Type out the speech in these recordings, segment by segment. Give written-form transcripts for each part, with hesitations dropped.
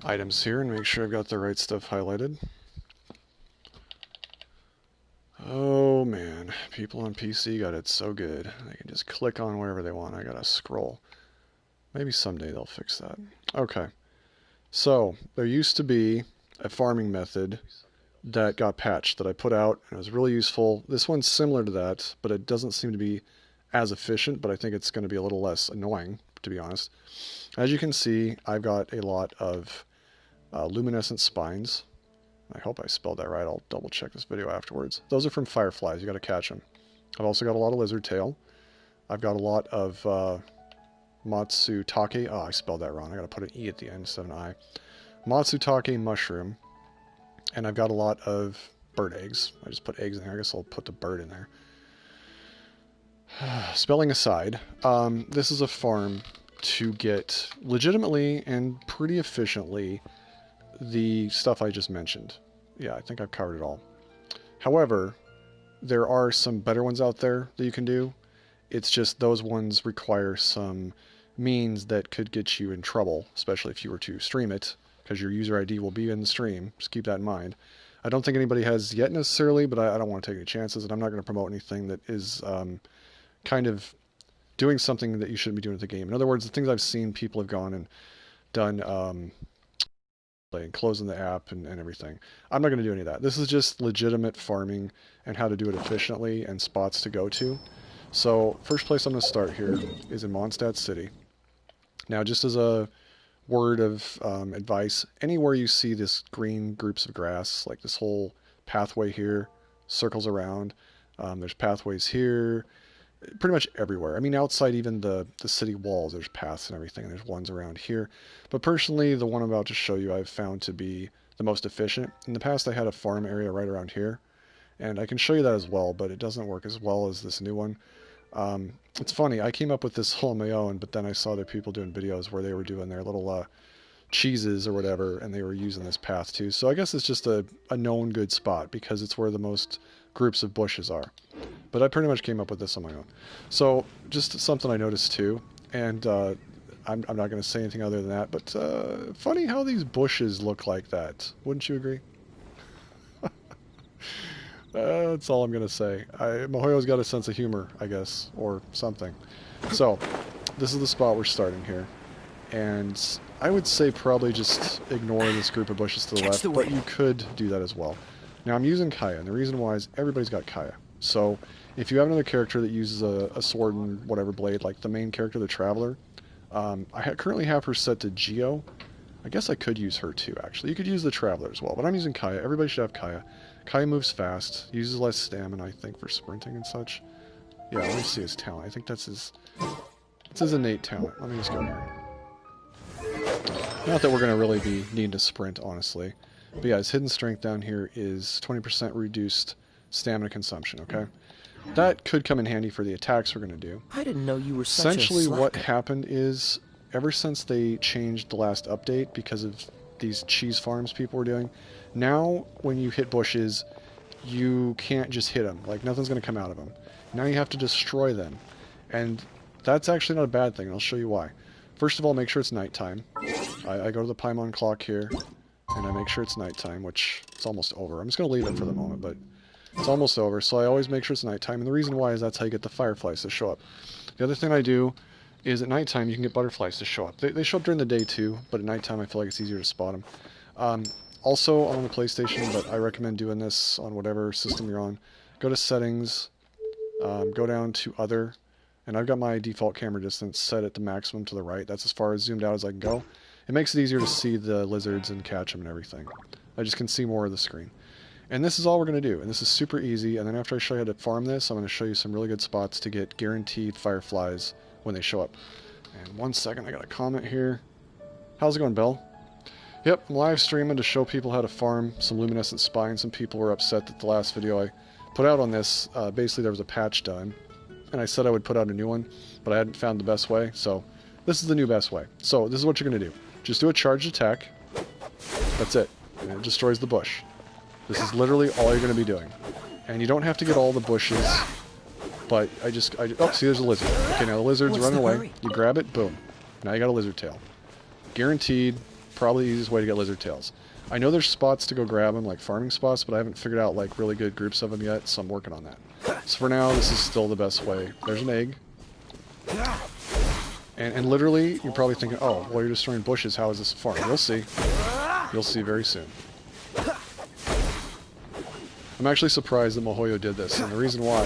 items here and make sure I've got the right stuff highlighted. Oh man, people on PC got it so good. They can just click on wherever they want. I gotta scroll. Maybe someday they'll fix that. Okay, so there used to be a farming method that got patched that I put out, and it was really useful. This one's similar to that, but it doesn't seem to be as efficient, but I think it's going to be a little less annoying, to be honest. As you can see, I've got a lot of luminescent spines. I hope I spelled that right. I'll double check this video afterwards. Those are from Fireflies. You got to catch them. I've also got a lot of lizard tail. I've got a lot of Matsutake. Oh, I spelled that wrong. I got to put an E at the end instead of an I. Matsutake mushroom. And I've got a lot of bird eggs. I just put eggs in there. I guess I'll put the bird in there. Spelling aside, this is a farm to get legitimately and pretty efficiently the stuff I just mentioned. Yeah, I think I've covered it all. However, there are some better ones out there that you can do. It's just those ones require some means that could get you in trouble, especially if you were to stream it, because your user ID will be in the stream. Just keep that in mind. I don't think anybody has yet necessarily, but I don't want to take any chances, and I'm not going to promote anything that is kind of doing something that you shouldn't be doing with the game. In other words, the things I've seen people have gone and done, like closing the app and everything. I'm not going to do any of that. This is just legitimate farming and how to do it efficiently and spots to go to. So first place I'm going to start here is in Mondstadt City. Now, just as a word of advice, anywhere you see this green groups of grass, like this whole pathway here, circles around, there's pathways here, pretty much everywhere. I mean, outside even the city walls, there's paths and everything, and there's ones around here. But personally, the one I'm about to show you I've found to be the most efficient. In the past, I had a farm area right around here, and I can show you that as well, but it doesn't work as well as this new one. It's funny, I came up with this all on my own, but then I saw other people doing videos where they were doing their little cheeses or whatever, and they were using this path too. So I guess it's just a known good spot because it's where the most groups of bushes are. But I pretty much came up with this on my own. So just something I noticed too, and I'm not going to say anything other than that, but funny how these bushes look like that. Wouldn't you agree? That's all I'm going to say. Mihoyo's got a sense of humor, I guess, or something. So, this is the spot we're starting here. And I would say probably just ignore this group of bushes to the left, but you could do that as well. Now, I'm using Kaya, and the reason why is everybody's got Kaya. So, if you have another character that uses a sword and whatever blade, like the main character, the Traveler, I currently have her set to Geo. I guess I could use her too, actually. You could use the Traveler as well, but I'm using Kaya. Everybody should have Kaya. Kaya moves fast, uses less stamina, I think, for sprinting and such. Yeah, let me see his talent. I think that's his innate talent. Let me just go here. Not that we're going to really be needing to sprint, honestly. But yeah, his hidden strength down here is 20% reduced stamina consumption, okay? That could come in handy for the attacks we're going to do. I didn't know you were such a Essentially, slacker. what happened is, ever since they changed the last update, because of these cheese farms people were doing, now when you hit bushes, you can't just hit them. Like, nothing's going to come out of them. Now you have to destroy them. And that's actually not a bad thing, and I'll show you why. First of all, make sure it's nighttime. I go to the Paimon clock here, and I make sure it's nighttime, which it's almost over. I'm just going to leave it for the moment, but it's almost over, so I always make sure it's nighttime, and the reason why is that's how you get the fireflies to show up. The other thing I do is at nighttime you can get butterflies to show up. They show up during the day too, but at nighttime I feel like it's easier to spot them. Also on the PlayStation, but I recommend doing this on whatever system you're on. Go to settings, go down to other, and I've got my default camera distance set at the maximum to the right. That's as far as zoomed out as I can go. It makes it easier to see the lizards and catch them and everything. I just can see more of the screen. And this is all we're going to do, and this is super easy, and then after I show you how to farm this, I'm going to show you some really good spots to get guaranteed fireflies when they show up. And 1 second, I got a comment here. How's it going, Belle? Yep, I'm live streaming to show people how to farm some luminescent spines. Some people were upset that the last video I put out on this, basically there was a patch done, and I said I would put out a new one, but I hadn't found the best way, so this is the new best way. So this is what you're going to do. Just do a charged attack. That's it. And it destroys the bush. This is literally all you're going to be doing. And you don't have to get all the bushes, but oh, see, there's a lizard. Okay, now the lizard's running away. You grab it, boom. Now you got a lizard tail. Guaranteed Probably the easiest way to get lizard tails. I know there's spots to go grab them, like farming spots, but I haven't figured out like really good groups of them yet, so I'm working on that. So for now, this is still the best way. There's an egg. And literally, you're probably thinking, oh, well, you're destroying bushes. How is this a farm? You'll see. You'll see very soon. I'm actually surprised that Mihoyo did this, and the reason why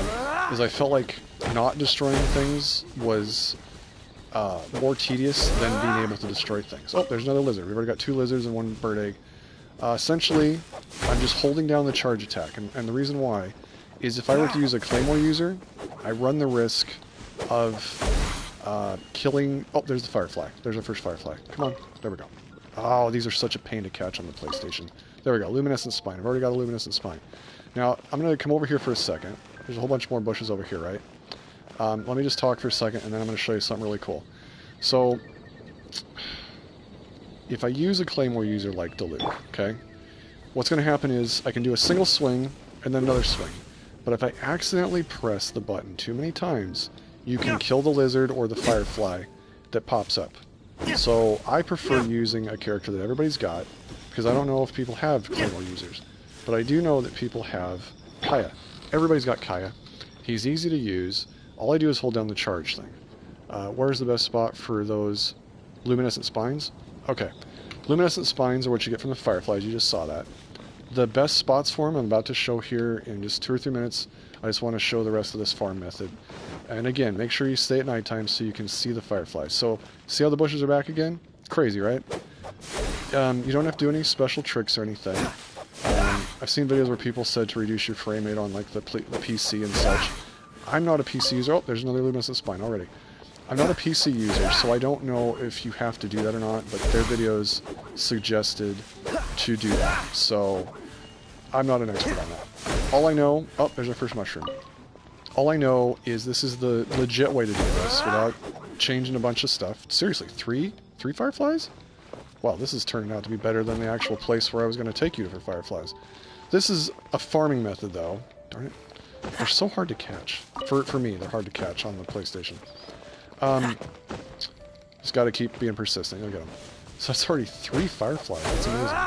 is I felt like not destroying things was more tedious than being able to destroy things. Oh, there's another lizard. We've already got 2 lizards and 1 bird egg. Essentially, I'm just holding down the charge attack, and the reason why is if I were to use a Claymore user, I run the risk of killing... Oh, there's the Firefly. There's our first Firefly. Come on. There we go. Oh, these are such a pain to catch on the PlayStation. There we go. Luminescent Spine. I've already got a Luminescent Spine. Now, I'm going to come over here for a second. There's a whole bunch more bushes over here, right? Let me just talk for a second, and then I'm going to show you something really cool. So, if I use a Claymore user like Duluth, okay, what's going to happen is I can do a single swing and then another swing. But if I accidentally press the button too many times, you can kill the lizard or the Firefly that pops up. So I prefer using a character that everybody's got, because I don't know if people have Claymore users. But I do know that people have Kaya. Everybody's got Kaya. He's easy to use. All I do is hold down the charge thing. Where's the best spot for those luminescent spines? Okay. Luminescent spines are what you get from the Fireflies. You just saw that. The best spots for them I'm about to show here in just 2 or 3 minutes. I just want to show the rest of this farm method. And again, make sure you stay at nighttime so you can see the Fireflies. So, see how the bushes are back again? Crazy, right? You don't have to do any special tricks or anything. I've seen videos where people said to reduce your frame rate on like the PC and such. I'm not a PC user. Oh, there's another luminescent spine already. I'm not a PC user, so I don't know if you have to do that or not, but their videos suggested to do that. So, I'm not an expert on that. All I know... Oh, there's our first mushroom. All I know is this is the legit way to do this without changing a bunch of stuff. Seriously, three Fireflies? Wow, this is turning out to be better than the actual place where I was going to take you for Fireflies. This is a farming method, though. Darn it. They're so hard to catch. For me, they're hard to catch on the PlayStation. Just got to keep being persistent. You'll get them. So it's already 3 Fireflies. That's amazing.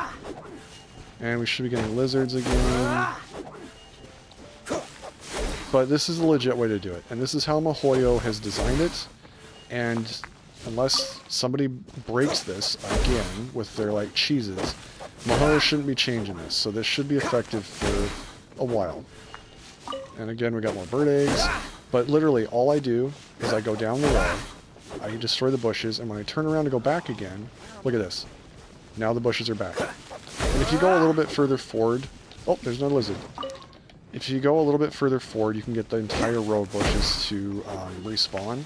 And we should be getting lizards again. But this is a legit way to do it. And this is how Mihoyo has designed it. And unless somebody breaks this again with their, like, cheeses, Mihoyo shouldn't be changing this. So this should be effective for a while. And again, we got more bird eggs. But literally, all I do is I go down the row, I destroy the bushes, and when I turn around to go back again, look at this. Now the bushes are back. And if you go a little bit further forward... Oh, there's no lizard. If you go a little bit further forward, you can get the entire row of bushes to respawn.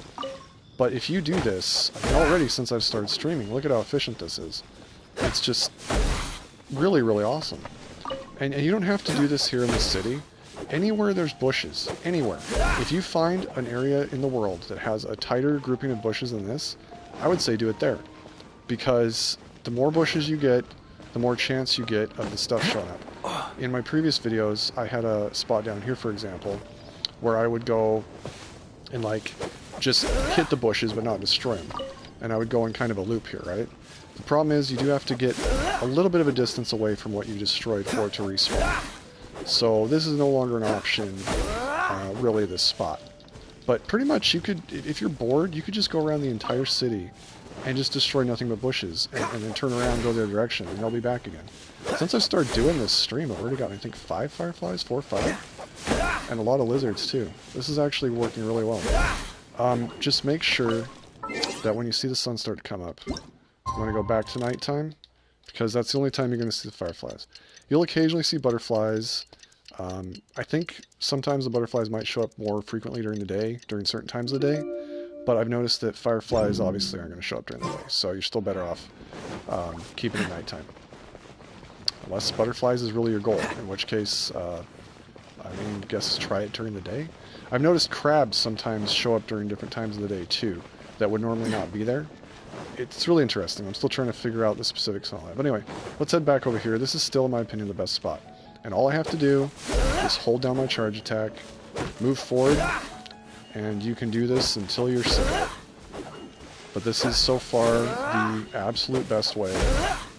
But if you do this, I mean, already since I've started streaming, look at how efficient this is. It's just really, really awesome. And you don't have to do this here in the city. Anywhere there's bushes, anywhere. If you find an area in the world that has a tighter grouping of bushes than this, I would say do it there. Because the more bushes you get, the more chance you get of the stuff showing up. In my previous videos, I had a spot down here, for example, where I would go and, like, just hit the bushes but not destroy them. And I would go in kind of a loop here, right? The problem is you do have to get a little bit of a distance away from what you destroyed for it to respawn. So this is no longer an option, really, this spot. But pretty much you could, if you're bored, you could just go around the entire city and just destroy nothing but bushes, and then turn around and go their direction, and they'll be back again. Since I started doing this stream, I've already got, I think, 5 Fireflies, 4 or 5, and a lot of lizards too. This is actually working really well. Just make sure that when you see the sun start to come up, you want to go back to nighttime, because that's the only time you're going to see the Fireflies. You'll occasionally see butterflies. I think sometimes the butterflies might show up more frequently during the day, during certain times of the day, but I've noticed that Fireflies obviously aren't going to show up during the day, so you're still better off keeping it nighttime. Unless butterflies is really your goal, in which case, I mean, I guess try it during the day. I've noticed crabs sometimes show up during different times of the day too, that would normally not be there. It's really interesting. I'm still trying to figure out the specifics on that. But anyway, let's head back over here. This is still, in my opinion, the best spot. And all I have to do is hold down my charge attack, move forward, and you can do this until you're sick of it. But this is so far the absolute best way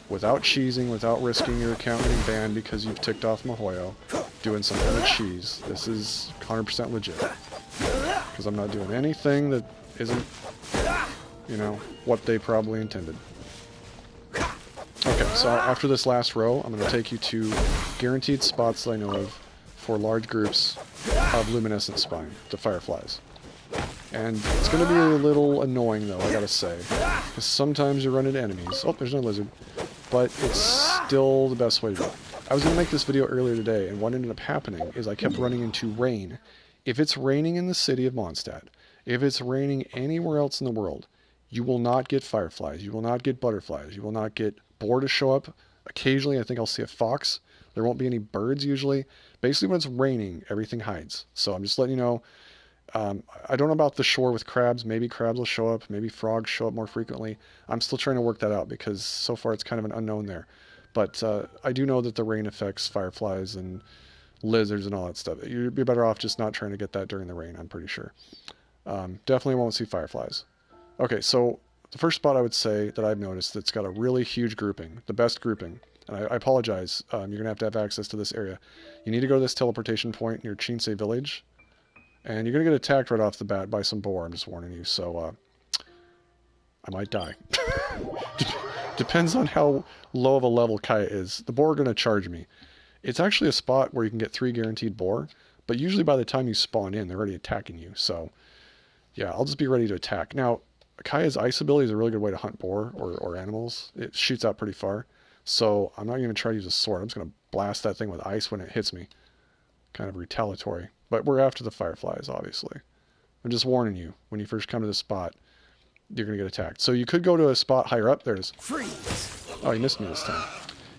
without cheesing, without risking your account getting banned because you've ticked off Mahoyo, doing some kind of cheese. This is 100% legit. Because I'm not doing anything that isn't, you know, what they probably intended. Okay, so after this last row, I'm going to take you to guaranteed spots that I know of for large groups of luminescent spine, the Fireflies. And it's going to be a little annoying, though, I gotta say. Because sometimes you run into enemies. Oh, there's no lizard. But it's still the best way to do it. I was going to make this video earlier today, and what ended up happening is I kept running into rain. If it's raining in the city of Mondstadt, if it's raining anywhere else in the world, you will not get fireflies, you will not get butterflies, you will not get boar to show up. Occasionally, I think I'll see a fox. There won't be any birds usually. Basically, when it's raining, everything hides. So I'm just letting you know. I don't know about the shore with crabs. Maybe crabs will show up. Maybe frogs show up more frequently. I'm still trying to work that out because so far it's kind of an unknown there. But I do know that the rain affects fireflies and lizards and all that stuff. You'd be better off just not trying to get that during the rain, I'm pretty sure. Definitely won't see fireflies. Okay, so the first spot I would say that I've noticed that's got a really huge grouping, the best grouping, and I apologize, you're going to have access to this area. You need to go to this teleportation point near Chinsei Village, and you're going to get attacked right off the bat by some boar, I'm just warning you, so I might die. Depends on how low of a level Kaya is. The boar are going to charge me. It's actually a spot where you can get 3 guaranteed boar, but usually by the time you spawn in, they're already attacking you, so yeah, I'll just be ready to attack. Now, Kaya's ice ability is a really good way to hunt boar or animals. It shoots out pretty far, so I'm not going to try to use a sword. I'm just going to blast that thing with ice when it hits me. Kind of retaliatory. But we're after the fireflies, obviously. I'm just warning you, when you first come to this spot, you're going to get attacked. So you could go to a spot higher up. There it is. Freeze! Oh, he missed me this time.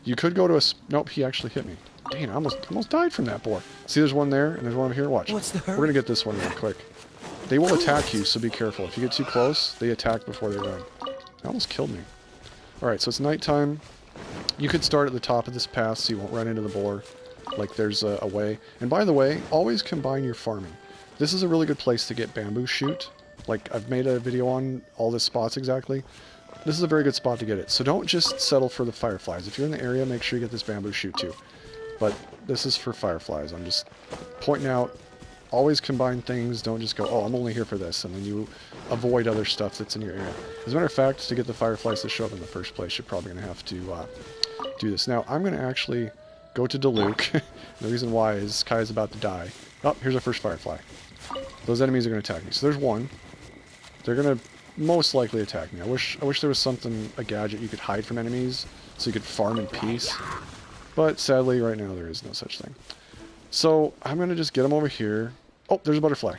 You could go to a... Nope, he actually hit me. Dang, I almost died from that boar. See, there's one there, and there's one over here. Watch. What's the hurry? We're going to get this one real quick. They will attack you, so be careful. If you get too close, they attack before they run. They almost killed me. Alright, so it's nighttime. You could start at the top of this path so you won't run into the boar. Like there's a way. And by the way, always combine your farming. This is a really good place to get bamboo shoot. Like, I've made a video on all the spots exactly. This is a very good spot to get it. So don't just settle for the fireflies. If you're in the area, make sure you get this bamboo shoot too. But this is for fireflies. I'm just pointing out, always combine things. Don't just go, oh, I'm only here for this. And then you avoid other stuff that's in your area. As a matter of fact, to get the fireflies to show up in the first place, you're probably going to have to do this. Now, I'm going to actually go to Diluc. The reason why is Kai's about to die. Oh, here's our first firefly. Those enemies are going to attack me. So there's one. They're going to most likely attack me. I wish there was something, a gadget you could hide from enemies so you could farm in peace. But sadly, right now, there is no such thing. So I'm going to just get them over here. Oh, there's a butterfly.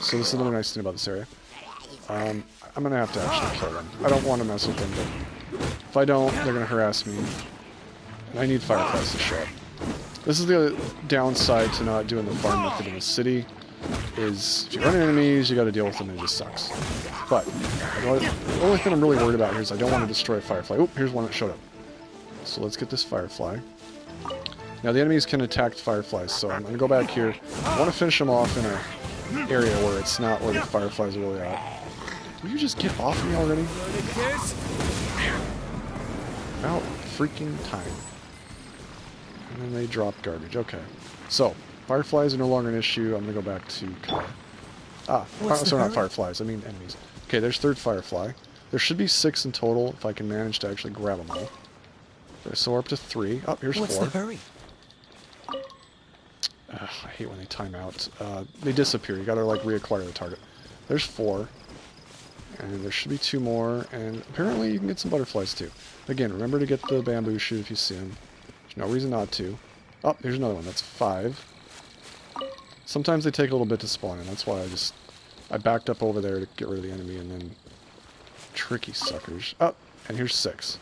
So this is another nice thing about this area. I'm going to have to actually kill them. I don't want to mess with them, but if I don't, they're going to harass me. And I need fireflies to show up. This is the downside to not doing the farm method in the city, is if you run into enemies, you got to deal with them, and it just sucks. But the only thing I'm really worried about here is I don't want to destroy a firefly. Oh, here's one that showed up. So let's get this firefly. Now the enemies can attack the fireflies, so I'm going to go back here. I want to finish them off in an area where it's not where the fireflies are really at. Will you just get off me already? About freaking time. And then they drop garbage. Okay. So, fireflies are no longer an issue. I'm going to go back to Kaya. Sorry, not fireflies. I mean enemies. Okay, there's third firefly. There should be 6 in total if I can manage to actually grab them all. Okay, so we're up to 3. Oh, here's 4. What's the hurry? I hate when they time out. They disappear. You gotta, like, reacquire the target. There's 4. And there should be 2 more. And apparently you can get some butterflies, too. Again, remember to get the bamboo shoot if you see them. There's no reason not to. Oh, here's another one. That's 5. Sometimes they take a little bit to spawn, and that's why I backed up over there to get rid of the enemy, and then... Tricky suckers. Oh, and here's 6.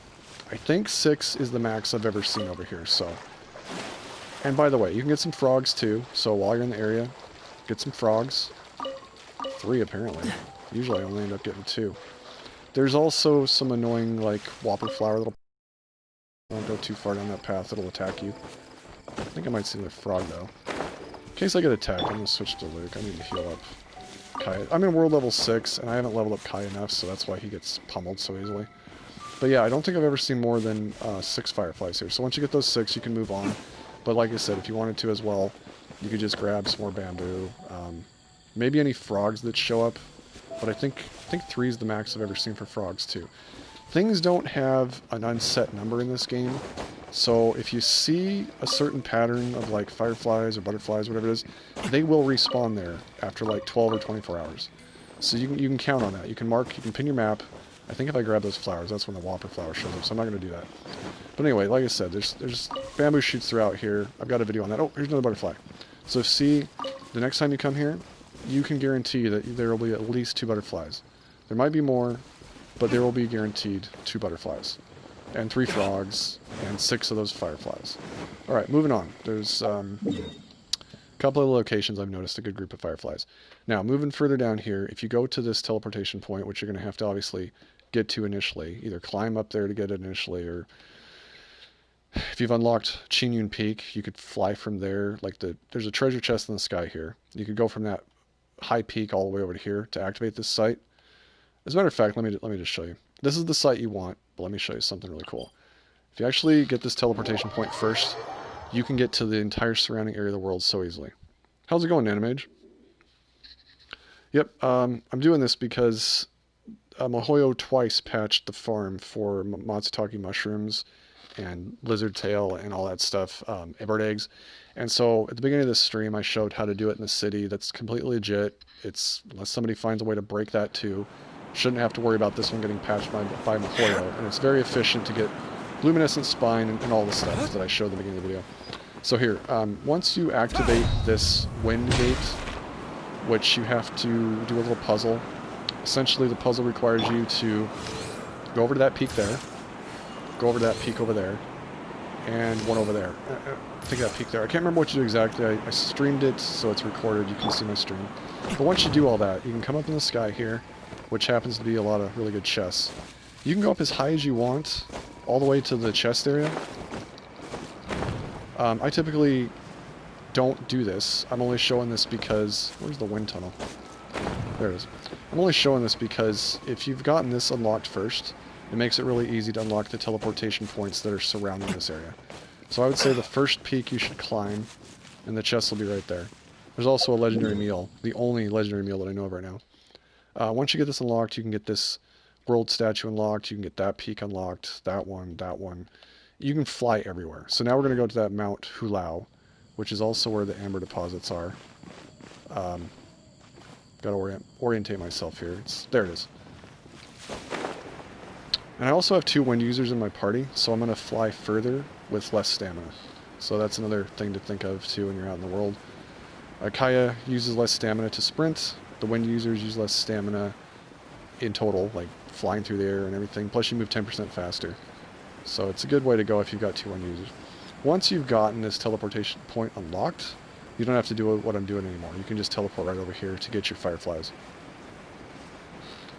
I think 6 is the max I've ever seen over here, so... And by the way, you can get some frogs too, so while you're in the area, get some frogs. 3 apparently. Usually I only end up getting 2. There's also some annoying, like, whopper flower that'll... Don't go too far down that path, it'll attack you. I think I might see the frog though. In case I get attacked, I'm going to switch to Luke. I need to heal up Kai. I'm in world level 6, and I haven't leveled up Kai enough, so that's why he gets pummeled so easily. But yeah, I don't think I've ever seen more than 6 fireflies here. So once you get those 6, you can move on. But like I said, if you wanted to as well, you could just grab some more bamboo. Maybe any frogs that show up. But I think 3 is the max I've ever seen for frogs too. Things don't have an unset number in this game. So if you see a certain pattern of like fireflies or butterflies, whatever it is, they will respawn there after like 12 or 24 hours. So you can count on that. You can pin your map. I think if I grab those flowers, that's when the whopper flower shows up, so I'm not going to do that. But anyway, like I said, there's bamboo shoots throughout here. I've got a video on that. Oh, here's another butterfly. So see, the next time you come here, you can guarantee that there will be at least 2 butterflies. There might be more, but there will be guaranteed 2 butterflies. And 3 frogs, and 6 of those fireflies. Alright, moving on. There's a couple of locations I've noticed a good group of fireflies. Now, moving further down here, if you go to this teleportation point, which you're going to have to obviously get to initially, either climb up there to get it initially, or if you've unlocked Chinyun Peak, you could fly from there. Like there's a treasure chest in the sky here. You could go from that high peak all the way over to here to activate this site. As a matter of fact, let me just show you. This is the site you want, but let me show you something really cool. If you actually get this teleportation point first, you can get to the entire surrounding area of the world so easily. How's it going, Nanomage? Yep, I'm doing this because Mihoyo twice patched the farm for Matsutake mushrooms and lizard tail and all that stuff, bird eggs. And so at the beginning of this stream, I showed how to do it in the city. That's completely legit. It's, unless somebody finds a way to break that too, shouldn't have to worry about this one getting patched by Mihoyo. And it's very efficient to get Luminescent spine and all the stuff that I showed at the beginning of the video. So here, once you activate this wind gate, which you have to do a little puzzle. Essentially, the puzzle requires you to go over to that peak there, go over to that peak over there, and one over there. I think that peak there. I can't remember what you do exactly. I streamed it, so it's recorded. You can see my stream. But once you do all that, you can come up in the sky here, which happens to be a lot of really good chests. You can go up as high as you want, all the way to the chest area. I typically don't do this. I'm only showing this because... Where's the wind tunnel? There it is. I'm only showing this because if you've gotten this unlocked first, it makes it really easy to unlock the teleportation points that are surrounding this area. So I would say the first peak you should climb, and the chest will be right there. There's also a legendary meal, the only legendary meal that I know of right now. Once you get this unlocked, you can get this world statue unlocked, you can get that peak unlocked, that one, that one. You can fly everywhere. So now we're going to go to that Mount Hulao, which is also where the amber deposits are. Gotta orientate myself here. There it is. And I also have 2 wind users in my party, so I'm going to fly further with less stamina. So that's another thing to think of too when you're out in the world. Kaya uses less stamina to sprint. The wind users use less stamina in total, like flying through the air and everything. Plus you move 10% faster. So it's a good way to go if you've got 2 wind users. Once you've gotten this teleportation point unlocked, you don't have to do what I'm doing anymore. You can just teleport right over here to get your fireflies.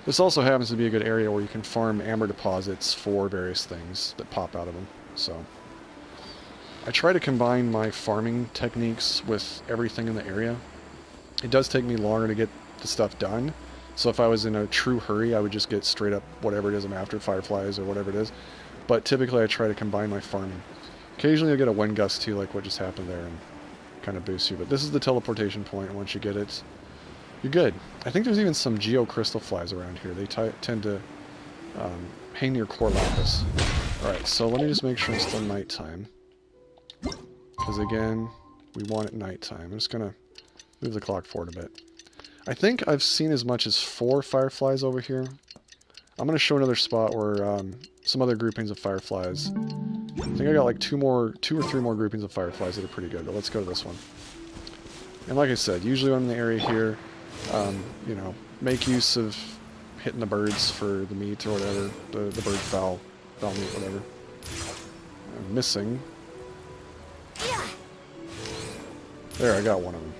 This also happens to be a good area where you can farm amber deposits for various things that pop out of them. So I try to combine my farming techniques with everything in the area. It does take me longer to get the stuff done. So if I was in a true hurry, I would just get straight up whatever it is I'm after, fireflies or whatever it is. But typically I try to combine my farming. Occasionally you'll get a wind gust too, like what just happened there, and kind of boosts you. But this is the teleportation point, and once you get it, you're good. I think there's even some geocrystal flies around here. They tend to hang near core lapis. Alright, so let me just make sure it's still nighttime. Because again, we want it nighttime. I'm just going to move the clock forward a bit. I think I've seen as much as 4 fireflies over here. I'm going to show another spot where some other groupings of fireflies. I think I got like 2 or 3 more groupings of fireflies that are pretty good, but let's go to this one. And like I said, usually when I'm in the area here, you know, make use of hitting the birds for the meat or whatever, the bird fowl meat, whatever. I'm missing. There, I got one of them.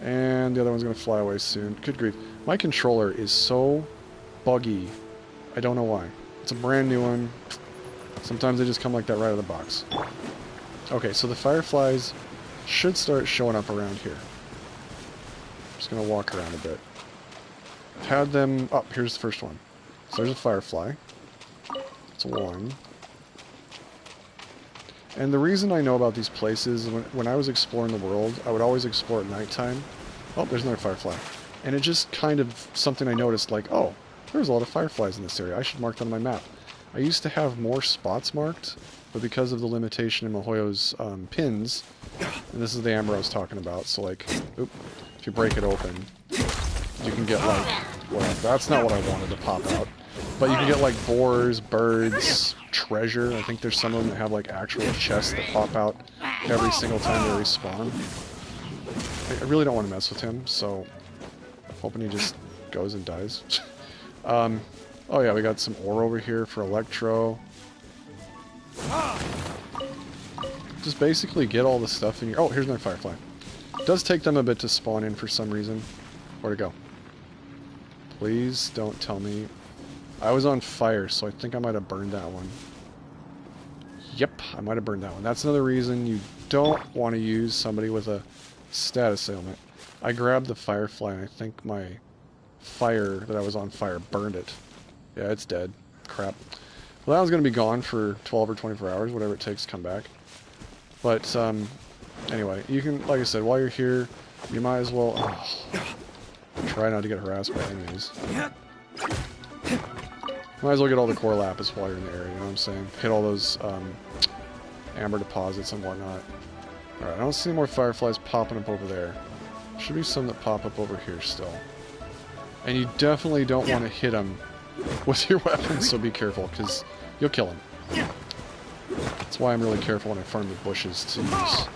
And the other one's going to fly away soon. Good grief. My controller is so buggy. I don't know why. It's a brand new one. Sometimes they just come like that right out of the box. Okay, so the fireflies should start showing up around here. Just going to walk around a bit. I've had them... Oh, here's the first one. So there's a firefly. That's one. And the reason I know about these places, when I was exploring the world, I would always explore at nighttime. Oh, there's another firefly. And it just kind of something I noticed, like, oh, there's a lot of fireflies in this area. I should mark that on my map. I used to have more spots marked, but because of the limitation in Mihoyo's pins, and this is the amber I was talking about, so like, oop, if you break it open, you can get like, well, that's not what I wanted to pop out, but you can get like boars, birds, treasure. I think there's some of them that have like actual chests that pop out every single time they respawn. I really don't want to mess with him, so hoping he just goes and dies. Oh yeah, we got some ore over here for electro. Just basically get all the stuff in here. Oh, here's another firefly. It does take them a bit to spawn in for some reason. Where'd it go? Please don't tell me. I was on fire, so I think I might have burned that one. Yep, I might have burned that one. That's another reason you don't want to use somebody with a status ailment. I grabbed the firefly, and I think my fire that I was on fire burned it. Yeah, it's dead. Crap. Well, that one's going to be gone for 12 or 24 hours, whatever it takes to come back. But, anyway, you can, like I said, while you're here, you might as well try not to get harassed by enemies. Might as well get all the core lapis while you're in the area, you know what I'm saying? Hit all those amber deposits and whatnot. Alright, I don't see any more fireflies popping up over there. Should be some that pop up over here still. And you definitely don't want to hit them with your weapons, so be careful, because you'll kill them. That's why I'm really careful when I farm the bushes to use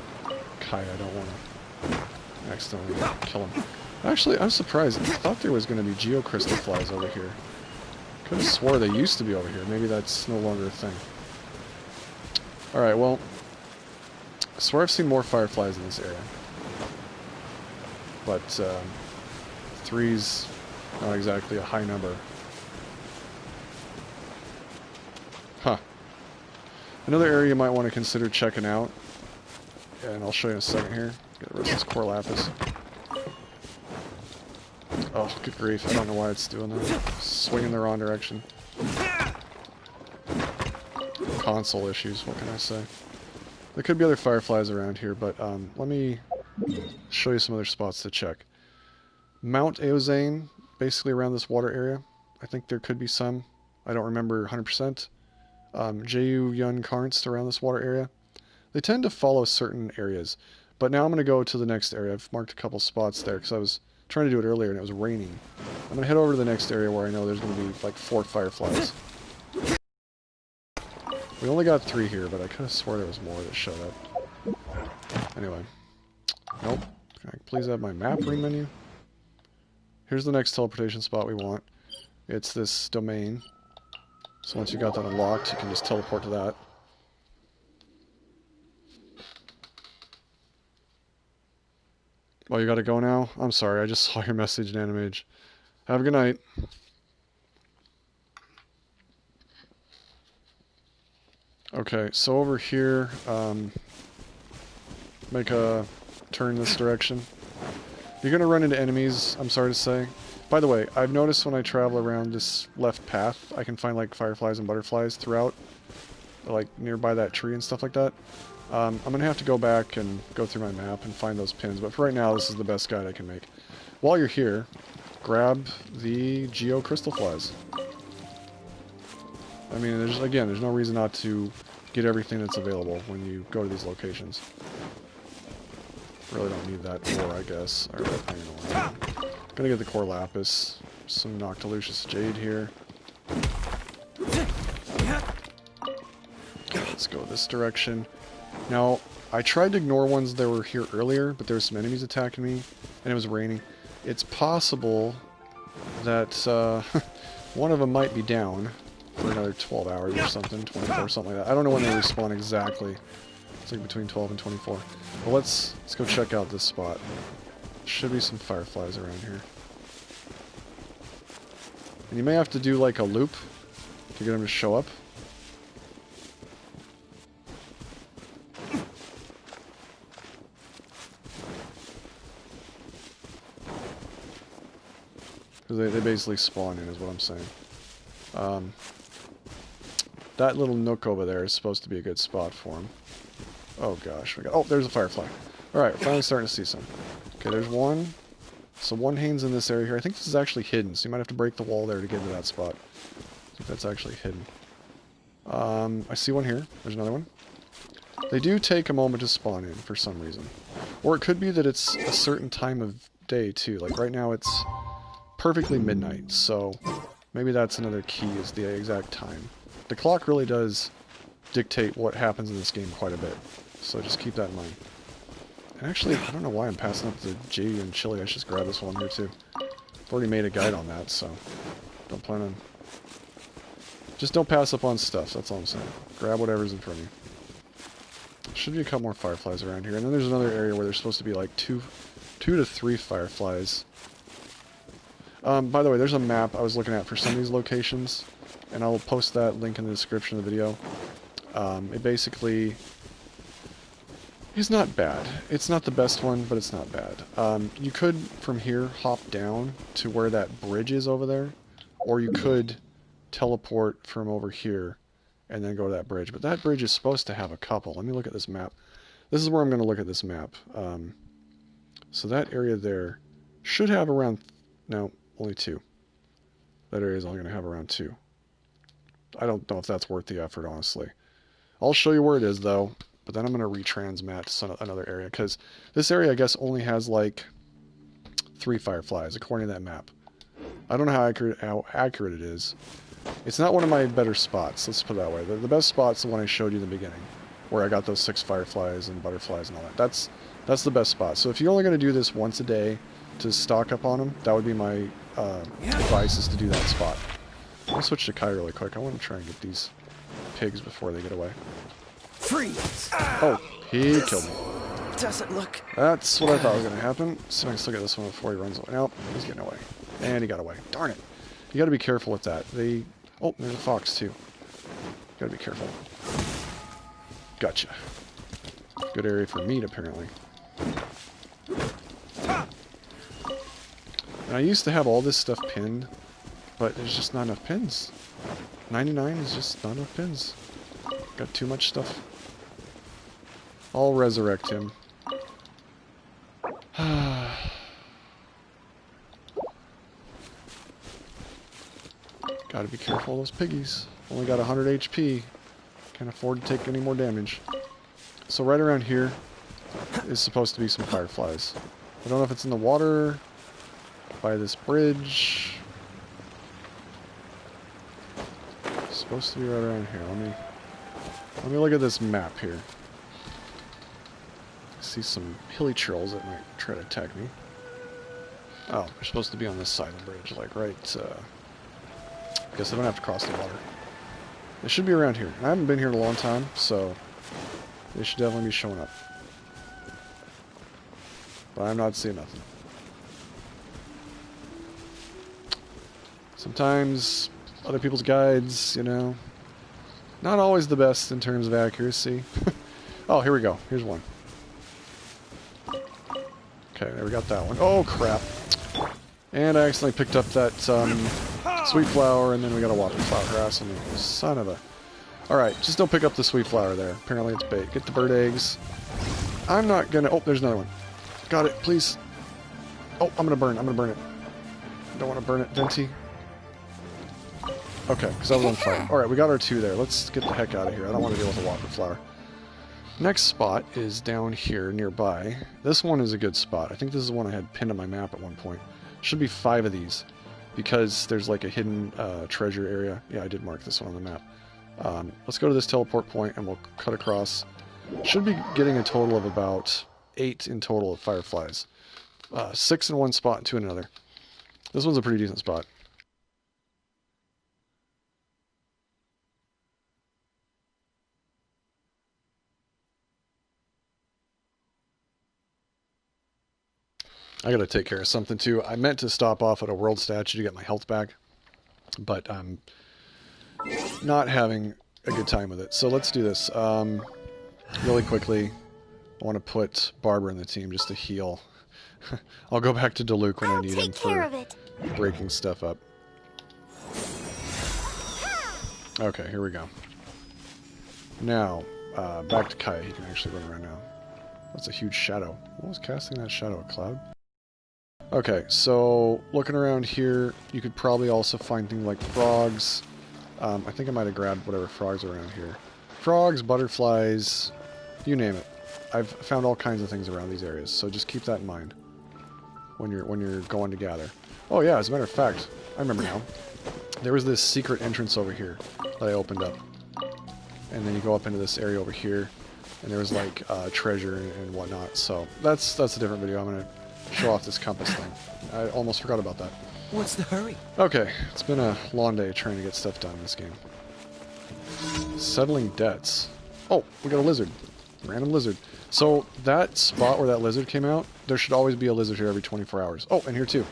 Kai. I don't want to accidentally kill him. Actually, I'm surprised. I thought there was going to be geocrystal flies over here. Could have swore they used to be over here. Maybe that's no longer a thing. Alright, well, I swear I've seen more fireflies in this area. But, 3's not exactly a high number. Huh. Another area you might want to consider checking out, and I'll show you in a second here. Get rid of this core lapis. Oh, good grief. I don't know why it's doing that. Swinging the wrong direction. Console issues, what can I say? There could be other fireflies around here, but let me show you some other spots to check. Mount Eozane, basically around this water area. I think there could be some. I don't remember 100%. Jeyu Yun Karnst around this water area. They tend to follow certain areas. But now I'm going to go to the next area. I've marked a couple spots there because I was trying to do it earlier and it was raining. I'm going to head over to the next area where I know there's going to be like 4 fireflies. We only got 3 here, but I could have swore there was more that showed up. Anyway. Nope. Can I please have my map ring menu? Here's the next teleportation spot we want. It's this domain. So once you got that unlocked, you can just teleport to that. Oh, you gotta go now? I'm sorry, I just saw your message in Animage. Have a good night. Okay, so over here, make a turn this direction. You're gonna run into enemies, I'm sorry to say. By the way, I've noticed when I travel around this left path, I can find like fireflies and butterflies throughout, like nearby that tree and stuff like that. I'm going to have to go back and go through my map and find those pins, but for right now, this is the best guide I can make. While you're here, grab the Geo Crystal Flies. I mean, there's no reason not to get everything that's available when you go to these locations. Really don't need that ore, I guess. Or that iron ore. Gonna get the core lapis, some Noctilucious Jade here. Let's go this direction. Now, I tried to ignore ones that were here earlier, but there were some enemies attacking me, and it was raining. It's possible that one of them might be down for another 12 hours or something, 24, something like that. I don't know when they respawn exactly. It's like between 12 and 24. But let's go check out this spot. Should be some fireflies around here. And you may have to do like a loop to get them to show up. Because they basically spawn in, is what I'm saying. that little nook over there is supposed to be a good spot for him. Oh gosh, oh, there's a firefly. Alright, we're finally starting to see some. Okay, there's one. So one hangs in this area here. I think this is actually hidden, so you might have to break the wall there to get into that spot. I think that's actually hidden. I see one here. There's another one. They do take a moment to spawn in for some reason. Or it could be that it's a certain time of day too. Like right now it's perfectly midnight, so maybe that's another key, is the exact time. The clock really does dictate what happens in this game quite a bit, so just keep that in mind. And actually, I don't know why I'm passing up the G and Chili. I should just grab this one here too. I've already made a guide on that, so don't plan on... Just don't pass up on stuff, that's all I'm saying. Grab whatever's in front of you. Should be a couple more fireflies around here. And then there's another area where there's supposed to be like two to three fireflies. By the way, there's a map I was looking at for some of these locations, and I'll post that link in the description of the video. It basically is not bad. It's not the best one, but it's not bad. You could, from here, hop down to where that bridge is over there, or you could teleport from over here and then go to that bridge. But that bridge is supposed to have a couple. Let me look at this map. This is where I'm going to look at this map. So that area there should have around... No, only two. That area is only going to have around two. I don't know if that's worth the effort, honestly. I'll show you where it is, though. But then I'm going to retransmat to another area. Because this area, I guess, only has, like, 3 fireflies, according to that map. I don't know how accurate it is. It's not one of my better spots, let's put it that way. The best spot's the one I showed you in the beginning, where I got those 6 fireflies and butterflies and all that. That's the best spot. So if you're only going to do this once a day to stock up on them, that would be my advice, is to do that spot. I'll switch to Kai really quick. I want to try and get these pigs before they get away. Freeze! Oh, he killed me. Doesn't look... That's what I thought was going to happen. See if I can still get this one before he runs away. Nope, he's getting away. And he got away. Darn it. You got to be careful with that. Oh, there's a fox too. Got to be careful. Gotcha. Good area for meat, apparently. And I used to have all this stuff pinned, but there's just not enough pins. 99 is just not enough pins. Got too much stuff. I'll resurrect him. Gotta be careful of those piggies. Only got 100 HP. Can't afford to take any more damage. So right around here is supposed to be some fireflies. I don't know if it's in the water, by this bridge. It's supposed to be right around here. Let me look at this map here. I see some hilly trolls that might try to attack me. Oh, they're supposed to be on this side of the bridge, like right... I guess I don't have to cross the water. They should be around here. I haven't been here in a long time, so they should definitely be showing up. But I'm not seeing nothing. Sometimes other people's guides, you know, not always the best in terms of accuracy. Oh, here we go. Here's one. Okay, there we got that one. Oh, crap. And I accidentally picked up that sweet flower, and then we got a water flower harassing me. Son of a... Alright, just don't pick up the sweet flower there. Apparently it's bait. Get the bird eggs. I'm not gonna... Oh, there's another one. Got it, please. Oh, I'm gonna burn it. Don't want to burn it, Venti. Okay, because I was on fire. Alright, we got our 2 there. Let's get the heck out of here. I don't want to deal with a water flower. Next spot is down here nearby. This one is a good spot. I think this is the one I had pinned on my map at one point. Should be 5 of these, because there's like a hidden treasure area. Yeah, I did mark this one on the map. Let's go to this teleport point and we'll cut across. Should be getting a total of about 8 in total of fireflies. 6 in one spot and 2 in another. This one's a pretty decent spot. I gotta take care of something too. I meant to stop off at a world statue to get my health back, but I'm not having a good time with it. So let's do this. Really quickly, I want to put Barbara in the team just to heal. I'll go back to Diluc when I need him for breaking stuff up. Okay, here we go. Now, back to Kaya. He can actually run around now. That's a huge shadow. What was casting that shadow? A cloud? Okay, so looking around here, you could probably also find things like frogs. I think I might have grabbed whatever frogs are around here. Frogs, butterflies, you name it. I've found all kinds of things around these areas, so just keep that in mind when you're going to gather. Oh yeah, as a matter of fact, I remember now. There was this secret entrance over here that I opened up. And then you go up into this area over here, and there was like treasure and whatnot. So that's a different video. I'm gonna show off this compass thing. I almost forgot about that. What's the hurry? Okay, it's been a long day trying to get stuff done in this game. Settling debts. Oh, we got a lizard. Random lizard. So that spot where that lizard came out, there should always be a lizard here every 24 hours. Oh, and here too.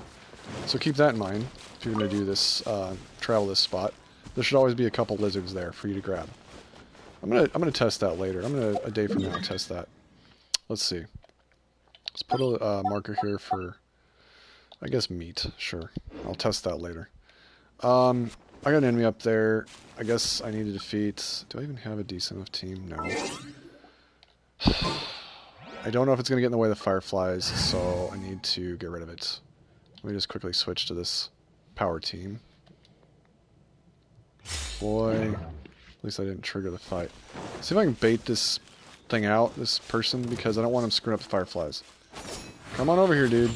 So keep that in mind if you're going to do this, travel this spot. There should always be a couple lizards there for you to grab. I'm gonna test that later. I'm gonna, a day from now, test that. Let's see. Let's put a marker here for, I guess, meat. Sure. I'll test that later. I got an enemy up there. I guess I need to defeat... Do I even have a decent enough team? No. I don't know if it's going to get in the way of the Fireflies, so I need to get rid of it. Let me just quickly switch to this power team. Boy... At least I didn't trigger the fight. See if I can bait this thing out, this person, because I don't want him screwing up the Fireflies. Come on over here, dude.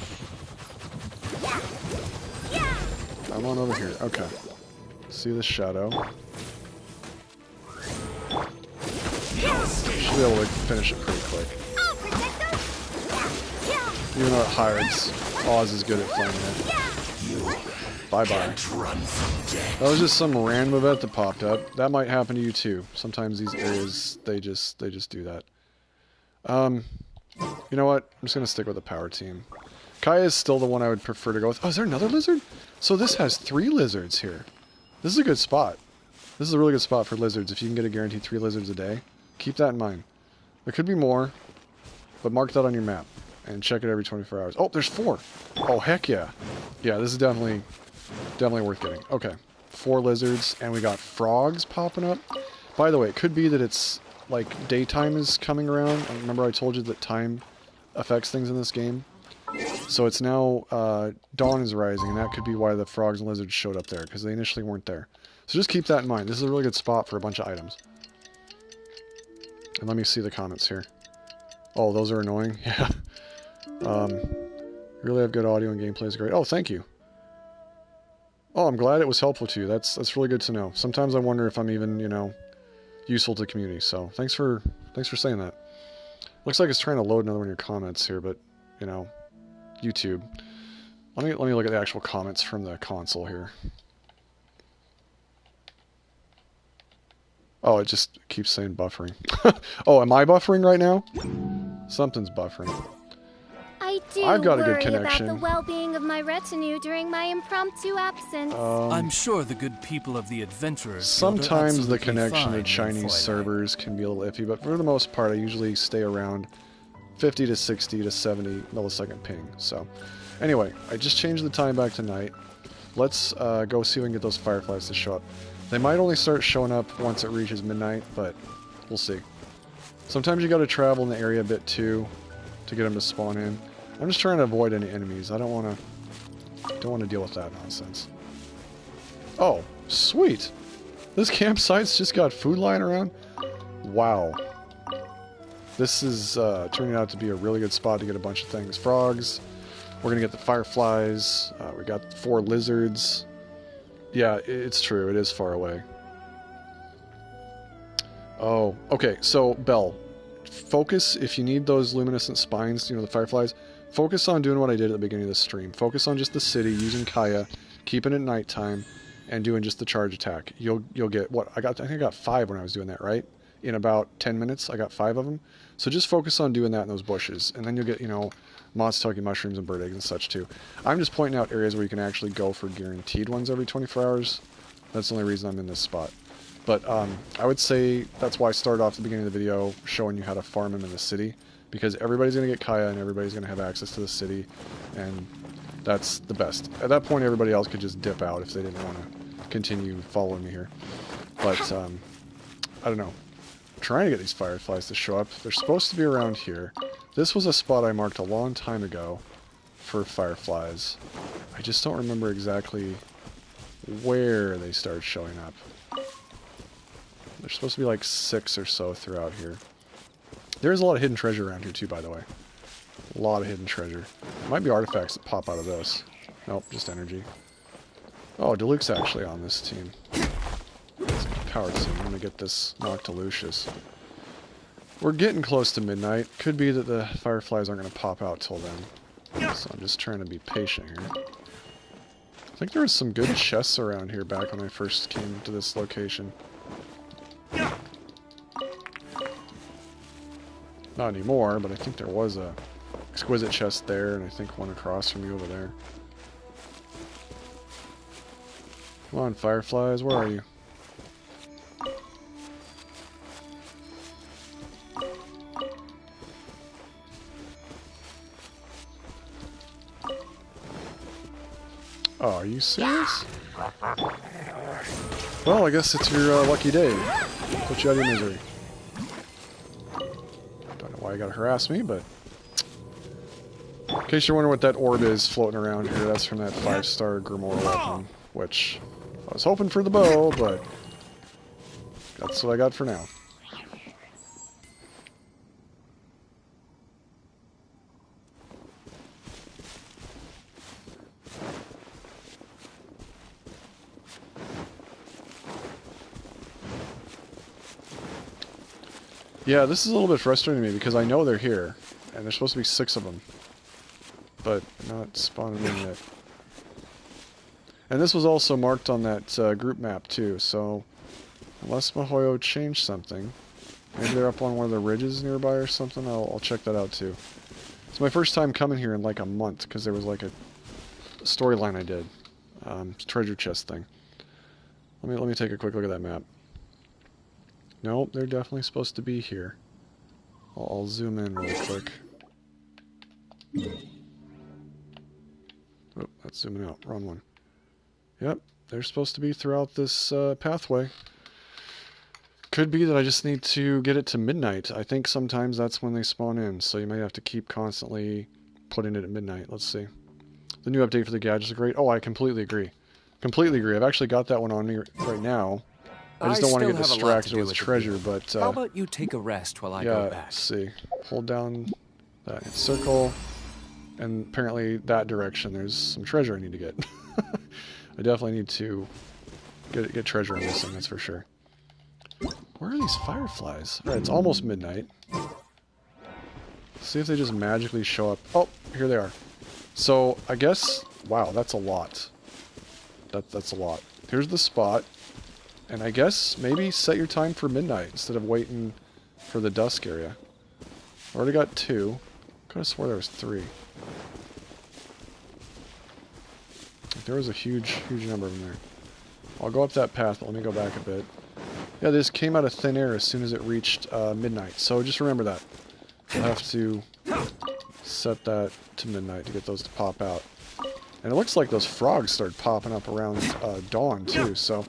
Come on over here. Okay. See this shadow. Should be able to finish it pretty quick. Even though it hides, Oz is good at finding it. Bye-bye. That was just some random event that popped up. That might happen to you too. Sometimes these areas, they just do that. You know what? I'm just going to stick with the power team. Kaya is still the one I would prefer to go with. Oh, is there another lizard? So this has 3 lizards here. This is a good spot. This is a really good spot for lizards. If you can get a guaranteed 3 lizards a day, keep that in mind. There could be more, but mark that on your map and check it every 24 hours. Oh, there's 4. Oh, heck yeah. Yeah, this is definitely worth getting. Okay, 4 lizards, and we got frogs popping up. By the way, it could be that it's like daytime is coming around. Remember I told you that time affects things in this game? So it's now dawn is rising, and that could be why the frogs and lizards showed up there, because they initially weren't there. So just keep that in mind. This is a really good spot for a bunch of items. And let me see the comments here. Oh, those are annoying. Yeah. Really have good audio and gameplay is great. Oh, thank you. Oh, I'm glad it was helpful to you. That's really good to know. Sometimes I wonder if I'm even, you know, useful to the community. So thanks for saying that. Looks like it's trying to load another one of your comments here, but you know, YouTube. Let me look at the actual comments from the console here. Oh, it just keeps saying buffering. Oh, am I buffering right now? Something's buffering. I've got a good connection about the well-being of my retinue during my impromptu absence. I'm sure the good people of the Adventurers sometimes the connection to Chinese servers can be a little iffy, but for the most part, I usually stay around 50 to 60 to 70 millisecond ping. So, anyway, I just changed the time back to night. Let's go see if we can get those Fireflies to show up. They might only start showing up once it reaches midnight, but we'll see. Sometimes you got to travel in the area a bit too to get them to spawn in. I'm just trying to avoid any enemies. I don't want to deal with that nonsense. Oh, sweet! This campsite's just got food lying around. Wow. This is turning out to be a really good spot to get a bunch of things. Frogs. We're gonna get the Fireflies. We got 4 lizards. Yeah, it's true. It is far away. Oh, okay. So, Belle, focus, if you need those luminescent spines, you know, the Fireflies, focus on doing what I did at the beginning of the stream. Focus on just the city, using Kaya, keeping it nighttime, and doing just the charge attack. You'll get, what, I think I got 5 when I was doing that, right? In about 10 minutes, I got 5 of them. So just focus on doing that in those bushes, and then you'll get, you know, Matsutoki mushrooms and bird eggs and such too. I'm just pointing out areas where you can actually go for guaranteed ones every 24 hours. That's the only reason I'm in this spot. But I would say that's why I started off at the beginning of the video showing you how to farm them in the city, because everybody's going to get Kaya and everybody's going to have access to the city, and that's the best. At that point, everybody else could just dip out if they didn't want to continue following me here. But I don't know. trying to get these fireflies to show up. They're supposed to be around here. This was a spot I marked a long time ago for fireflies. I just don't remember exactly where they started showing up. There's supposed to be like 6 or so throughout here. There's a lot of hidden treasure around here too, by the way. A lot of hidden treasure. Might be artifacts that pop out of this. Nope, just energy. Oh, Diluc's actually on this team. It's a powered team. I'm gonna get this Noctilucius. We're getting close to midnight. Could be that the fireflies aren't gonna pop out till then. So I'm just trying to be patient here. I think there was some good chests around here back when I first came to this location. Not anymore, but I think there was a exquisite chest there, and I think one across from you over there. Come on, fireflies, where are you? Oh, are you serious? Well, I guess it's your lucky day. Put you out of your misery. Don't know why you gotta harass me, but... In case you're wondering what that orb is floating around here, that's from that 5-star Grimoire weapon, which I was hoping for the bow, but that's what I got for now. Yeah, this is a little bit frustrating to me because I know they're here, and there's supposed to be 6 of them, but not spawning in yet. And this was also marked on that group map too, so unless MiHoYo changed something, maybe they're up on one of the ridges nearby or something, I'll check that out too. It's my first time coming here in like a month because there was like a storyline I did, treasure chest thing. Let me take a quick look at that map. Nope, they're definitely supposed to be here. I'll zoom in really quick. Oh, that's zooming out. Wrong one. Yep, they're supposed to be throughout this pathway. Could be that I just need to get it to midnight. I think sometimes that's when they spawn in, so you might have to keep constantly putting it at midnight. Let's see. The new update for the gadgets are great. Oh, I completely agree. Completely agree. I've actually got that one on me right now. I just don't want to get distracted with treasure, but... How about you take a rest while I go back? Let's see. Hold down that circle, and apparently that direction there's some treasure I need to get. I definitely need to get treasure on this thing, that's for sure. Where are these fireflies? Alright, it's almost midnight. Let's see if they just magically show up. Oh, here they are. So, I guess... Wow, that's a lot. That's a lot. Here's the spot. And I guess maybe set your time for midnight instead of waiting for the dusk area. Already got 2. Could have swore there was 3. There was a huge number of them there. I'll go up that path, but let me go back a bit. Yeah, this came out of thin air as soon as it reached midnight, so just remember that. You'll have to set that to midnight to get those to pop out. And it looks like those frogs started popping up around dawn, too, so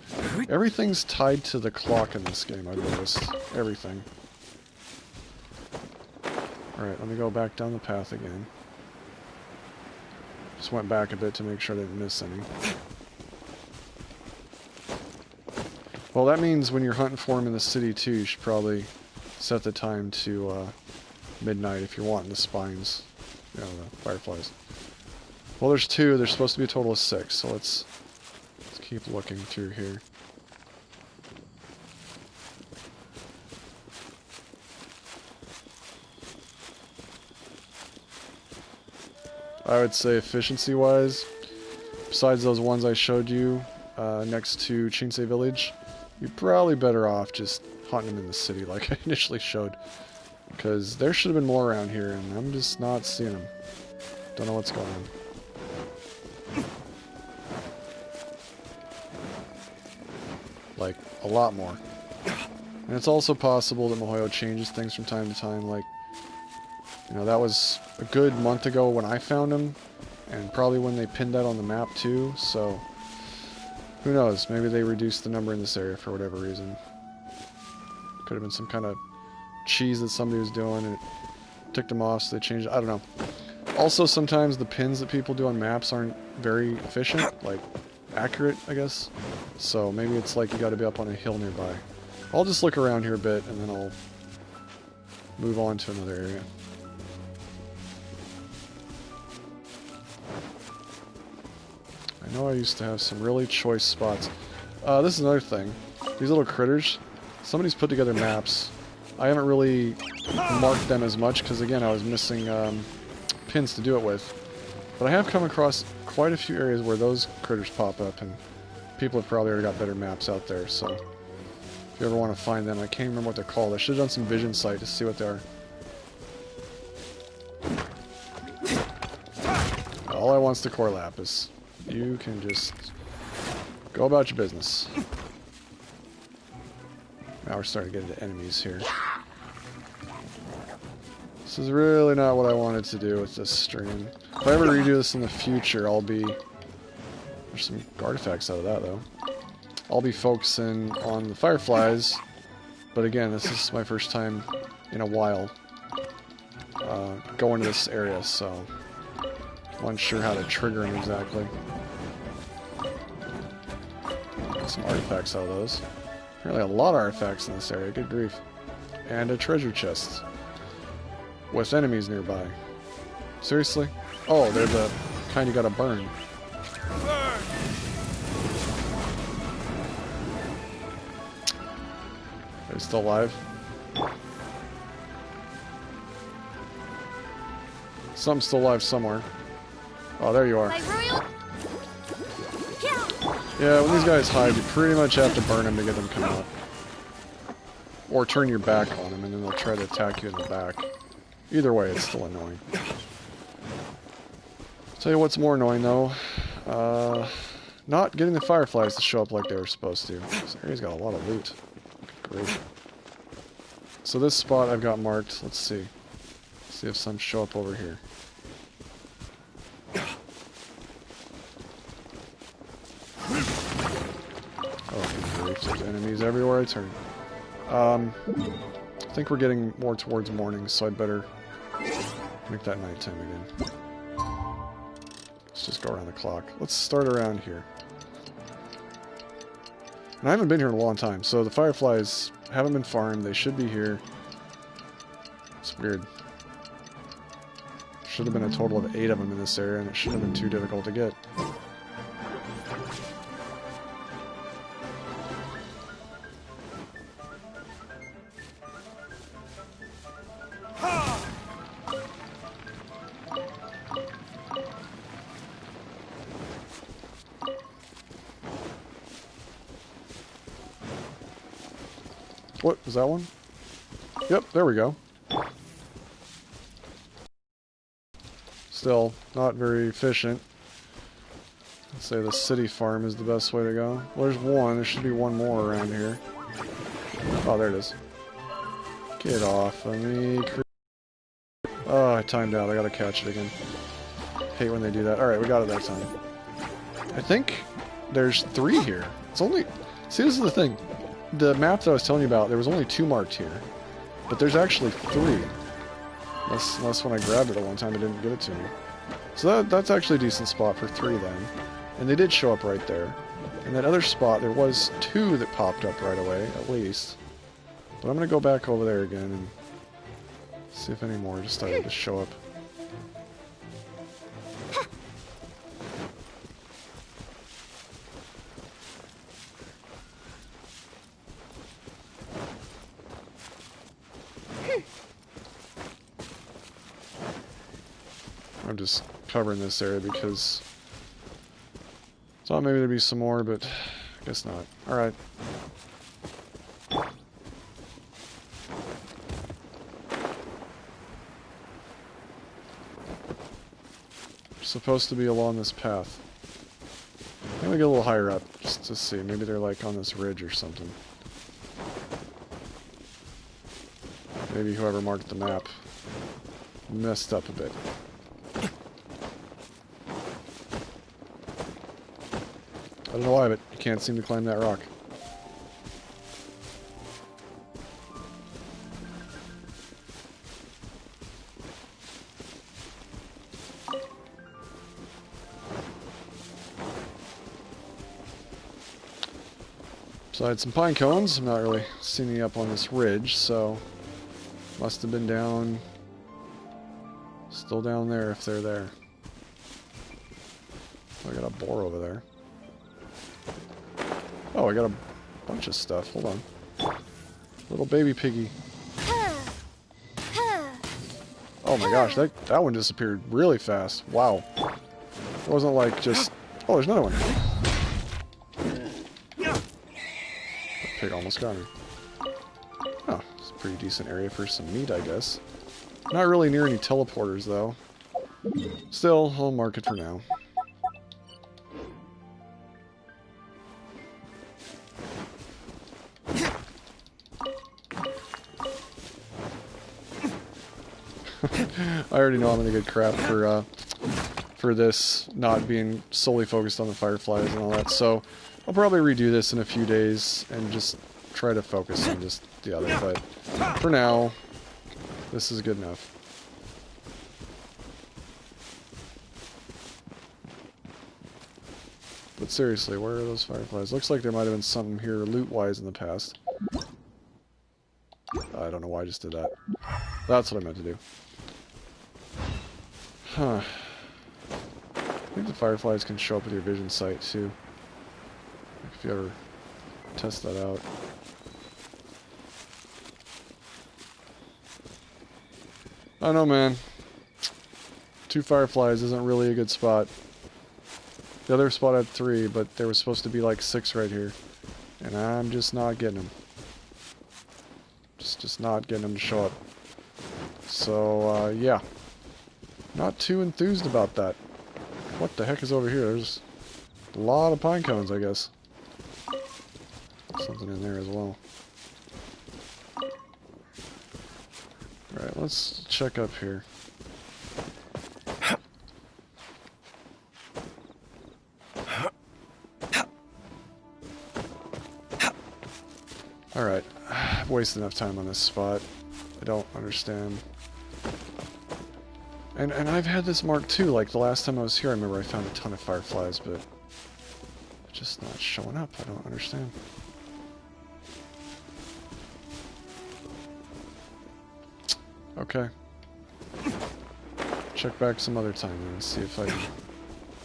everything's tied to the clock in this game, I've noticed. Everything. Alright, let me go back down the path again. Just went back a bit to make sure I didn't miss any. Well, that means when you're hunting for them in the city, too, you should probably set the time to midnight if you're wanting the spines. You know, the fireflies. Well, there's 2. There's supposed to be a total of 6, so let's keep looking through here. I would say efficiency-wise, besides those ones I showed you next to Chinsei Village, you're probably better off just hunting them in the city like I initially showed. Because there should have been more around here, and I'm just not seeing them. Don't know what's going on. Like, a lot more. And it's also possible that MiHoYo changes things from time to time, like, you know, that was a good month ago when I found them, and probably when they pinned that on the map too, so who knows, maybe they reduced the number in this area for whatever reason. Could have been some kind of cheese that somebody was doing and it ticked them off, so they changed it. I don't know. Also, sometimes the pins that people do on maps aren't very efficient, like accurate, I guess. So maybe it's like you got to be up on a hill nearby. I'll just look around here a bit and then I'll move on to another area. I know I used to have some really choice spots. This is another thing. These little critters, somebody's put together maps. I haven't really marked them as much because, again, I was missing pins to do it with. But I have come across quite a few areas where those critters pop up, and people have probably already got better maps out there, so if you ever want to find them, I can't remember what they're called. I should have done some vision sight to see what they are. All I want's the core lapis. You can just go about your business. Now we're starting to get into enemies here. This is really not what I wanted to do with this stream. If I ever redo this in the future, I'll be... There's some artifacts out of that, though. I'll be focusing on the Fireflies, but again, this is my first time in a while going to this area, so I'm unsure how to trigger them exactly. Got some artifacts out of those. Apparently a lot of artifacts in this area, good grief. And a treasure chest with enemies nearby. Seriously? Oh, they're the kind you gotta burn. Are they still alive? Something's still alive somewhere. Oh, there you are. Yeah, when these guys hide, you pretty much have to burn them to get them to come out. Or turn your back on them and then they'll try to attack you in the back. Either way, it's still annoying. Tell you what's more annoying, though. Not getting the Fireflies to show up like they were supposed to. This area's got a lot of loot. Great. So this spot I've got marked. Let's see. See if some show up over here. Oh, great. There's enemies everywhere I turn. I think we're getting more towards morning, so I'd better make that nighttime again. Let's just go around the clock. Let's start around here. And I haven't been here in a long time, so the Fireflies haven't been farmed. They should be here. It's weird. Should have been a total of 8 of them in this area, and it shouldn't have been too difficult to get. What, was that one? Yep, there we go. Still, not very efficient. Let's say the city farm is the best way to go. Well, there's one. There should be one more around here. Oh, there it is. Get off of me. Oh, I timed out. I gotta catch it again. Hate when they do that. Alright, we got it that time. I think there's 3 here. It's only... See, this is the thing. The map that I was telling you about, there was only 2 marked here. But there's actually 3. Unless when I grabbed it at one time, it didn't give it to me. So that's actually a decent spot for 3 then. And they did show up right there. And that other spot, there was 2 that popped up right away, at least. But I'm going to go back over there again and see if any more just started to show up. I'm just covering this area because I thought maybe there'd be some more, but I guess not. Alright. Supposed to be along this path. I'm gonna get a little higher up just to see. Maybe they're like on this ridge or something. Maybe whoever marked the map messed up a bit. I don't know why, but you can't seem to climb that rock. So I had some pine cones. I'm not really seeing any up on this ridge, so must have been down, still down there if they're there. I got a boar over there. Oh, I got a bunch of stuff. Hold on. Little baby piggy. Oh my gosh, that one disappeared really fast. Wow. It wasn't like just... Oh, there's another one. That pig almost got me. Oh, it's a pretty decent area for some meat, I guess. Not really near any teleporters, though. Still, I'll mark it for now. I already know I'm gonna get crap for this not being solely focused on the Fireflies and all that, so I'll probably redo this in a few days and just try to focus on just the other, but for now, this is good enough. But seriously, where are those Fireflies? Looks like there might have been something here loot-wise in the past. I don't know why I just did that. That's what I meant to do. Huh. I think the Fireflies can show up with your vision sight, too. If you ever test that out. I don't know, man. 2 Fireflies isn't really a good spot. The other spot had 3, but there was supposed to be like 6 right here. And I'm just not getting them. Just not getting them to show up. So, yeah. Not too enthused about that. What the heck is over here? There's a lot of pine cones, I guess. Something in there as well. Alright, let's check up here. Alright, I've wasted enough time on this spot. I don't understand. And I've had this mark too, like the last time I was here I remember I found a ton of Fireflies, but it's just not showing up. I don't understand. Okay. Check back some other time and see if I can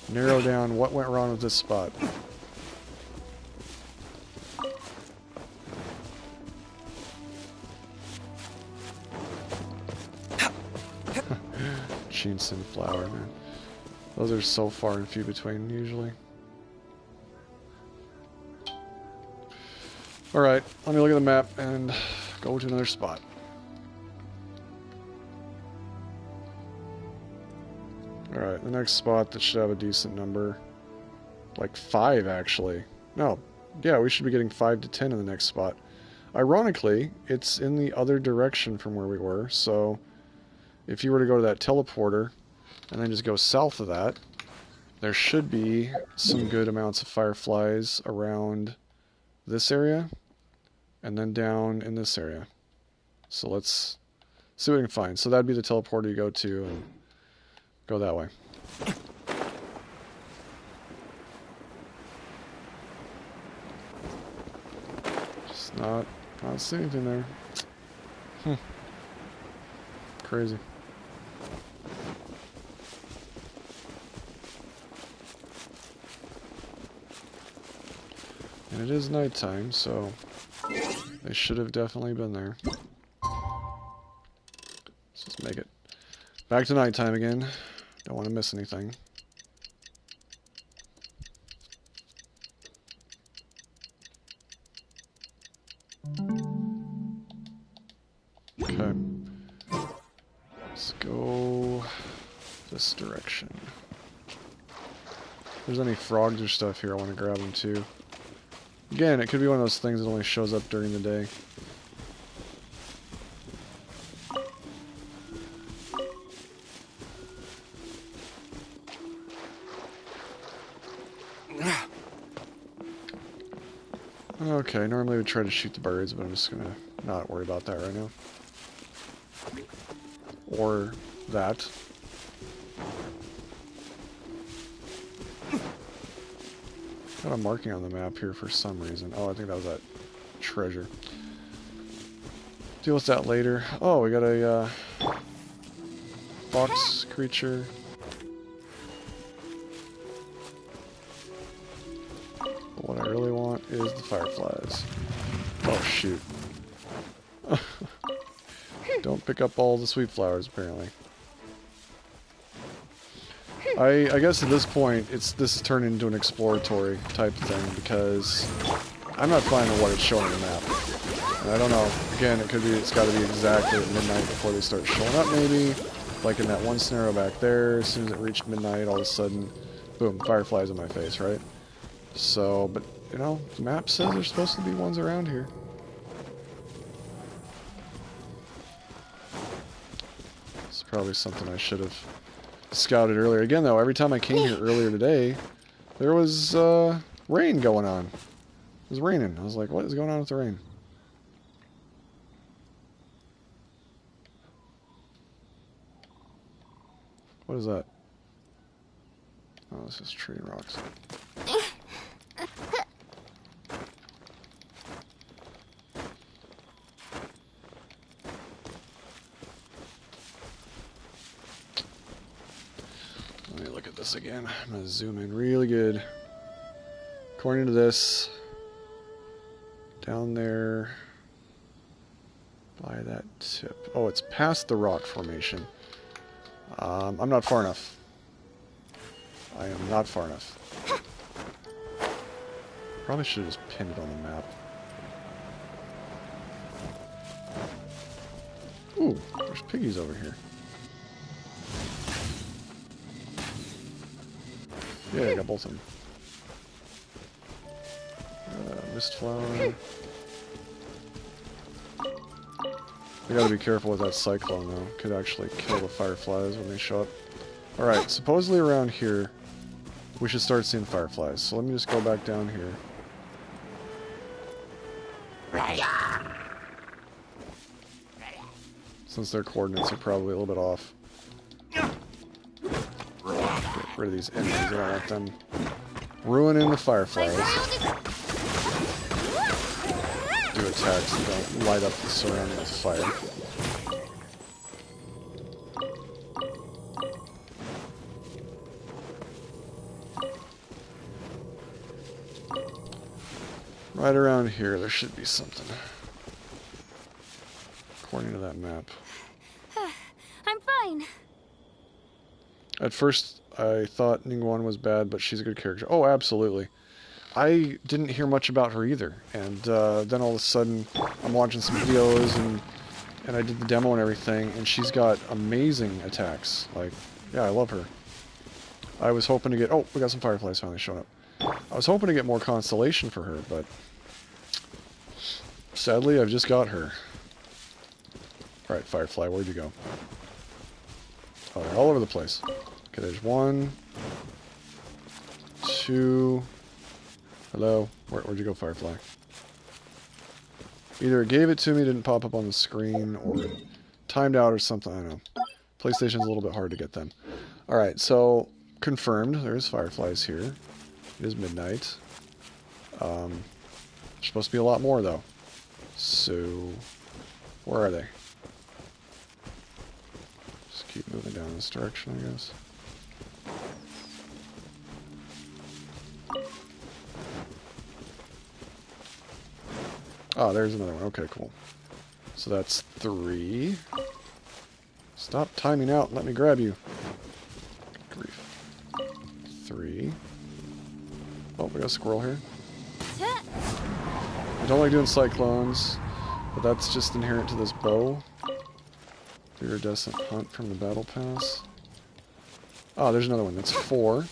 narrow down what went wrong with this spot. Genshin flower, man. Those are so far and few between, usually. Alright, let me look at the map and go to another spot. Alright, the next spot that should have a decent number. Like 5, actually. No, yeah, we should be getting 5 to 10 in the next spot. Ironically, it's in the other direction from where we were, so if you were to go to that teleporter and then just go south of that, there should be some good amounts of Fireflies around this area and then down in this area. So let's see what we can find. So that'd be the teleporter you go to and go that way. Just not seeing anything there. Crazy. And it is nighttime, so they should have definitely been there. Let's just make it back to nighttime again. Don't want to miss anything. Okay. Let's go this direction. If there's any frogs or stuff here, I want to grab them too. Again, it could be one of those things that only shows up during the day. Okay, normally we try to shoot the birds, but I'm just gonna not worry about that right now. Or that. Got a marking on the map here for some reason. Oh, I think that was that treasure. Deal with that later. Oh, we got a fox creature. But what I really want is the fireflies. Oh, shoot. Don't pick up all the sweet flowers, apparently. I guess at this point, this has turned into an exploratory type thing, because I'm not finding what it's showing on the map. And I don't know. Again, it's got to be exactly at midnight before they start showing up, maybe. Like in that one scenario back there, as soon as it reached midnight, all of a sudden, boom, fireflies in my face, right? So, but, you know, the map says there's supposed to be ones around here. It's probably something I should have scouted earlier. Again, though, every time I came here earlier today, there was rain going on. It was raining. I was like, what is going on with the rain? What is that? Oh, this is tree rocks. Let me look at this again. I'm going to zoom in really good. According to this, down there by that tip. Oh, it's past the rock formation. I'm not far enough. I am not far enough. Probably should have just pinned it on the map. Ooh, there's piggies over here. Yeah, I got both of them. Mist flower. I gotta be careful with that cyclone, though. Could actually kill the fireflies when they show up. Alright, supposedly around here, we should start seeing fireflies. So let me just go back down here. Since their coordinates are probably a little bit off. Get rid of these enemies. I don't want them ruining the fireflies. Do attacks that don't light up the surrounding with fire. Right around here, there should be something. According to that map. I'm fine. At first, I thought Ningguang was bad, but she's a good character. Oh, absolutely. I didn't hear much about her either. And then all of a sudden, I'm watching some videos, and I did the demo and everything, and she's got amazing attacks. Like, yeah, I love her. I was hoping to get... Oh, we got some fireflies finally showing up. I was hoping to get more constellation for her, but... sadly, I've just got her. Alright, Firefly, where'd you go? Oh, they're all over the place. Okay, there's one... two... Hello? Where'd you go, Firefly? Either it gave it to me, didn't pop up on the screen, or it timed out or something, I don't know. PlayStation's a little bit hard to get them. Alright, so, confirmed, there's Fireflies here. It is midnight. There's supposed to be a lot more, though. So, where are they? Just keep moving down this direction, I guess. Oh, there's another one. Okay, cool. So that's 3. Stop timing out and let me grab you. Good grief. 3. Oh, we got a squirrel here. I don't like doing cyclones, but that's just inherent to this bow. Iridescent hunt from the battle pass. Oh, there's another one. That's 4.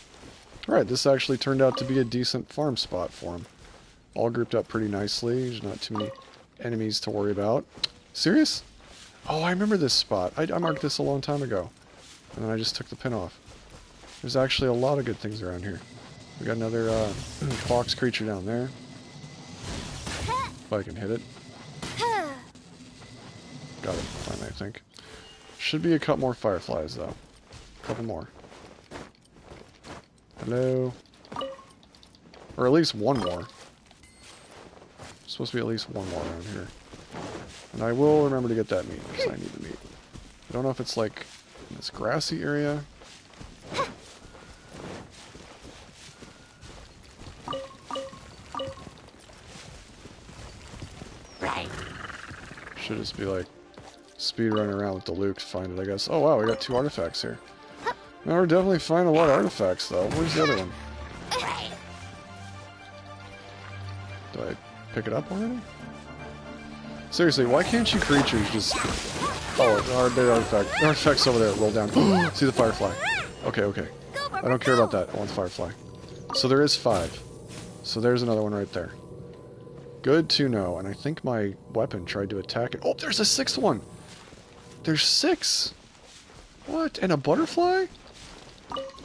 Alright, this actually turned out to be a decent farm spot for him. All grouped up pretty nicely. There's not too many enemies to worry about. Serious? Oh, I remember this spot. I marked this a long time ago. And then I just took the pin off. There's actually a lot of good things around here. We got another fox creature down there. If I can hit it. Got it, finally, I think. Should be a couple more fireflies, though. A couple more. Hello? Or at least one more. Supposed to be at least one more around here. And I will remember to get that meat, because I need the meat. I don't know if it's like in this grassy area. Should just be like speed running around with the Luke to find it, I guess. Oh wow, we got 2 artifacts here. Now we're definitely finding a lot of artifacts though. Where's the other one? Do I pick it up already? Seriously, why can't you creatures just... Oh, there are artifacts over there. Roll down. See the firefly. Okay, okay. I don't care about that. I want the firefly. So there is 5. So there's another one right there. Good to know. And I think my weapon tried to attack it. Oh, there's a 6th one! There's 6! What? And a butterfly?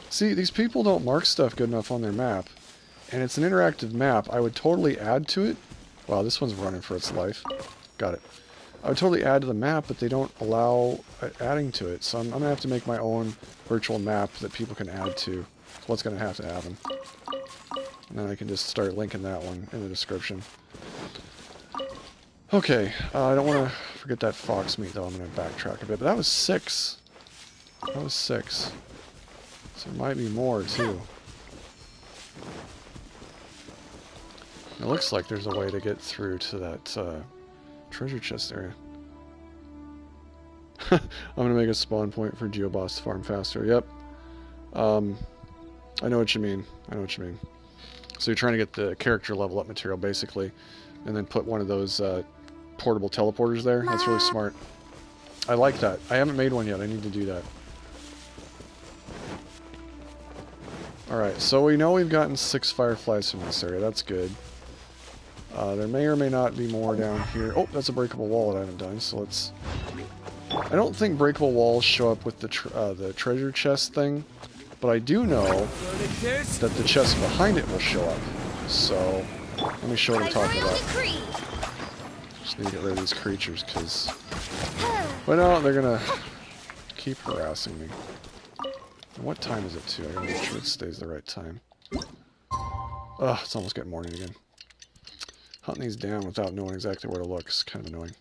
See, these people don't mark stuff good enough on their map. And it's an interactive map. I would totally add to it. Wow, this one's running for its life. Got it. I would totally add to the map, but they don't allow adding to it. So I'm going to have to make my own virtual map that people can add to. That's what's going to happen. And then I can just start linking that one in the description. Okay, I don't want to forget that fox meat, though. I'm going to backtrack a bit. But that was 6. That was 6. So there might be more, too. It looks like there's a way to get through to that treasure chest area. I'm going to make a spawn point for Geoboss to farm faster. Yep. I know what you mean. I know what you mean. So you're trying to get the character level up material, basically, and then put one of those portable teleporters there. That's really smart. I like that. I haven't made one yet. I need to do that. Alright, so we know we've gotten 6 fireflies from this area. That's good. There may or may not be more down here. Oh, that's a breakable wall that I haven't done, so let's... I don't think breakable walls show up with the treasure chest thing, but I do know that the chest behind it will show up. So, let me show what I'm talking about. Just need to get rid of these creatures, because... Well, no, they're gonna keep harassing me. And what time is it, too? I gotta make sure it stays the right time. Ugh, it's almost getting morning again. Hunting these down without knowing exactly where to look is kind of annoying.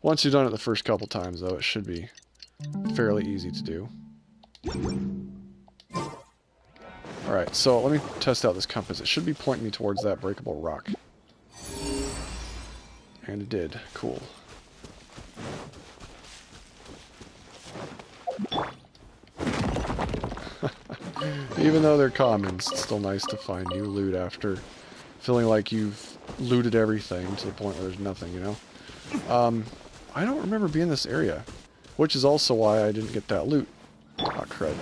Once you've done it the first couple times, though, it should be fairly easy to do. Alright, so let me test out this compass. It should be pointing me towards that breakable rock. And it did. Cool. Even though they're commons, it's still nice to find new loot after feeling like you've looted everything to the point where there's nothing, you know? I don't remember being in this area, which is also why I didn't get that loot. Ah, crud.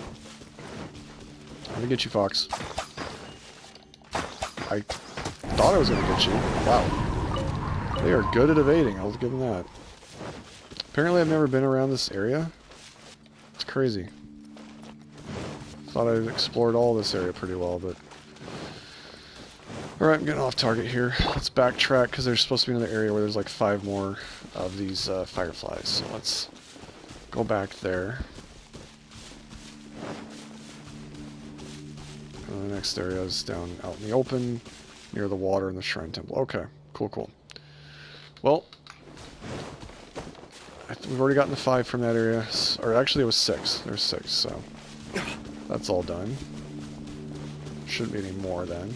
Let me get you, Fox. I thought I was going to get you. Wow. They are good at evading, I'll give them that. Apparently I've never been around this area. It's crazy. Thought I'd explored all this area pretty well, but... Alright, I'm getting off target here. Let's backtrack, because there's supposed to be another area where there's like 5 more of these fireflies. So let's go back there. And the next area is down out in the open, near the water and the Shrine Temple. Okay, cool, cool. Well, we've already gotten the 5 from that area. Or actually it was 6. There's 6, so... That's all done. Shouldn't be any more then.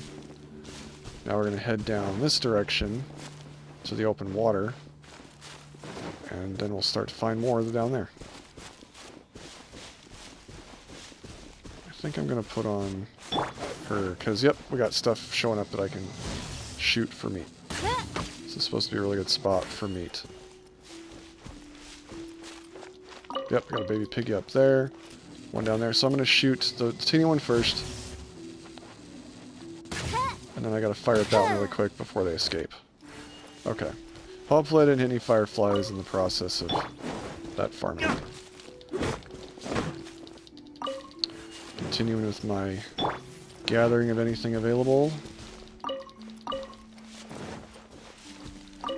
Now we're going to head down this direction to the open water. And then we'll start to find more down there. I think I'm going to put on her, because yep, we got stuff showing up that I can shoot for meat. This is supposed to be a really good spot for meat. Yep, got a baby piggy up there. One down there. So I'm going to shoot the teeny one first. And then I got to fire at that one really quick before they escape. Okay. Hopefully I didn't hit any fireflies in the process of that farming. Continuing with my gathering of anything available.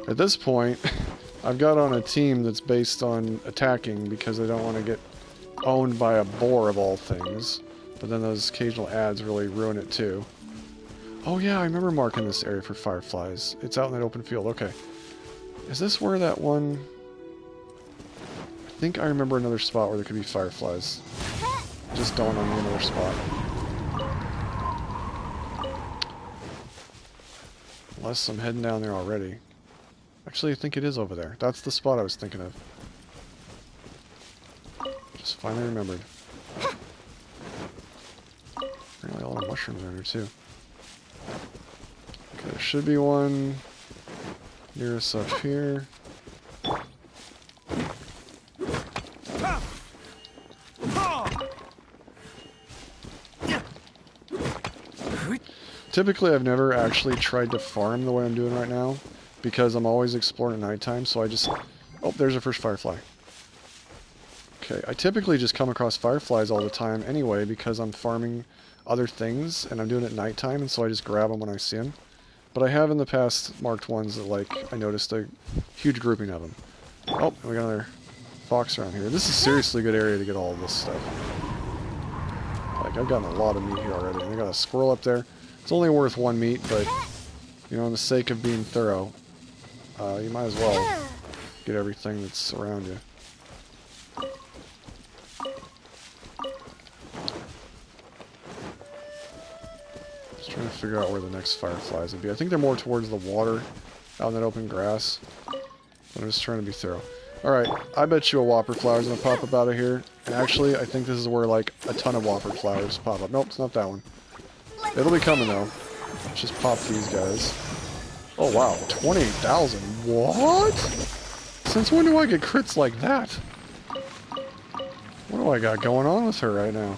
At this point, I've got on a team that's based on attacking because I don't want to get owned by a boar of all things. But then those occasional ads really ruin it too. Oh yeah, I remember marking this area for fireflies. It's out in that open field. Okay. Is this where that one... I think I remember another spot where there could be fireflies. Just dawned on me another spot. Unless I'm heading down there already. Actually, I think it is over there. That's the spot I was thinking of. Just finally remembered. Apparently a lot of mushrooms in there too. Okay, there should be one near us up here. Typically, I've never actually tried to farm the way I'm doing right now, because I'm always exploring at nighttime, so I just... Oh, there's our first firefly. Okay, I typically just come across fireflies all the time anyway, because I'm farming other things, and I'm doing it at nighttime, and so I just grab them when I see them. But I have in the past marked ones that, like, I noticed a huge grouping of them. Oh, we got another fox around here. This is seriously a good area to get all of this stuff. Like, I've gotten a lot of meat here already, and I got a squirrel up there. It's only worth one meat, but, you know, on the sake of being thorough, you might as well get everything that's around you. Just trying to figure out where the next fireflies would be. I think they're more towards the water, out in that open grass. But I'm just trying to be thorough. Alright, I bet you a whopper flower's gonna pop up out of here. And actually, I think this is where, like, a ton of whopper flowers pop up. Nope, it's not that one. It'll be coming, though. Let's just pop these guys. Oh, wow. 28,000. What? Since when do I get crits like that? What do I got going on with her right now?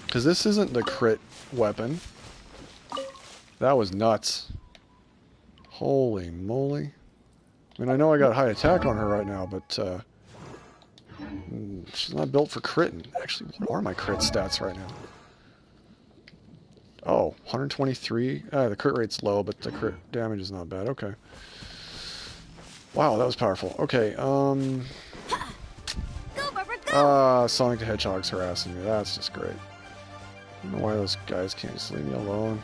Because this isn't the crit weapon. That was nuts. Holy moly. I mean, I know I got high attack on her right now, but she's not built for critting. Actually, what are my crit stats right now? Oh, 123. The crit rate's low, but the crit damage is not bad. Okay. Wow, that was powerful. Okay, Sonic the Hedgehog's harassing me. That's just great. I don't know why those guys can't just leave me alone.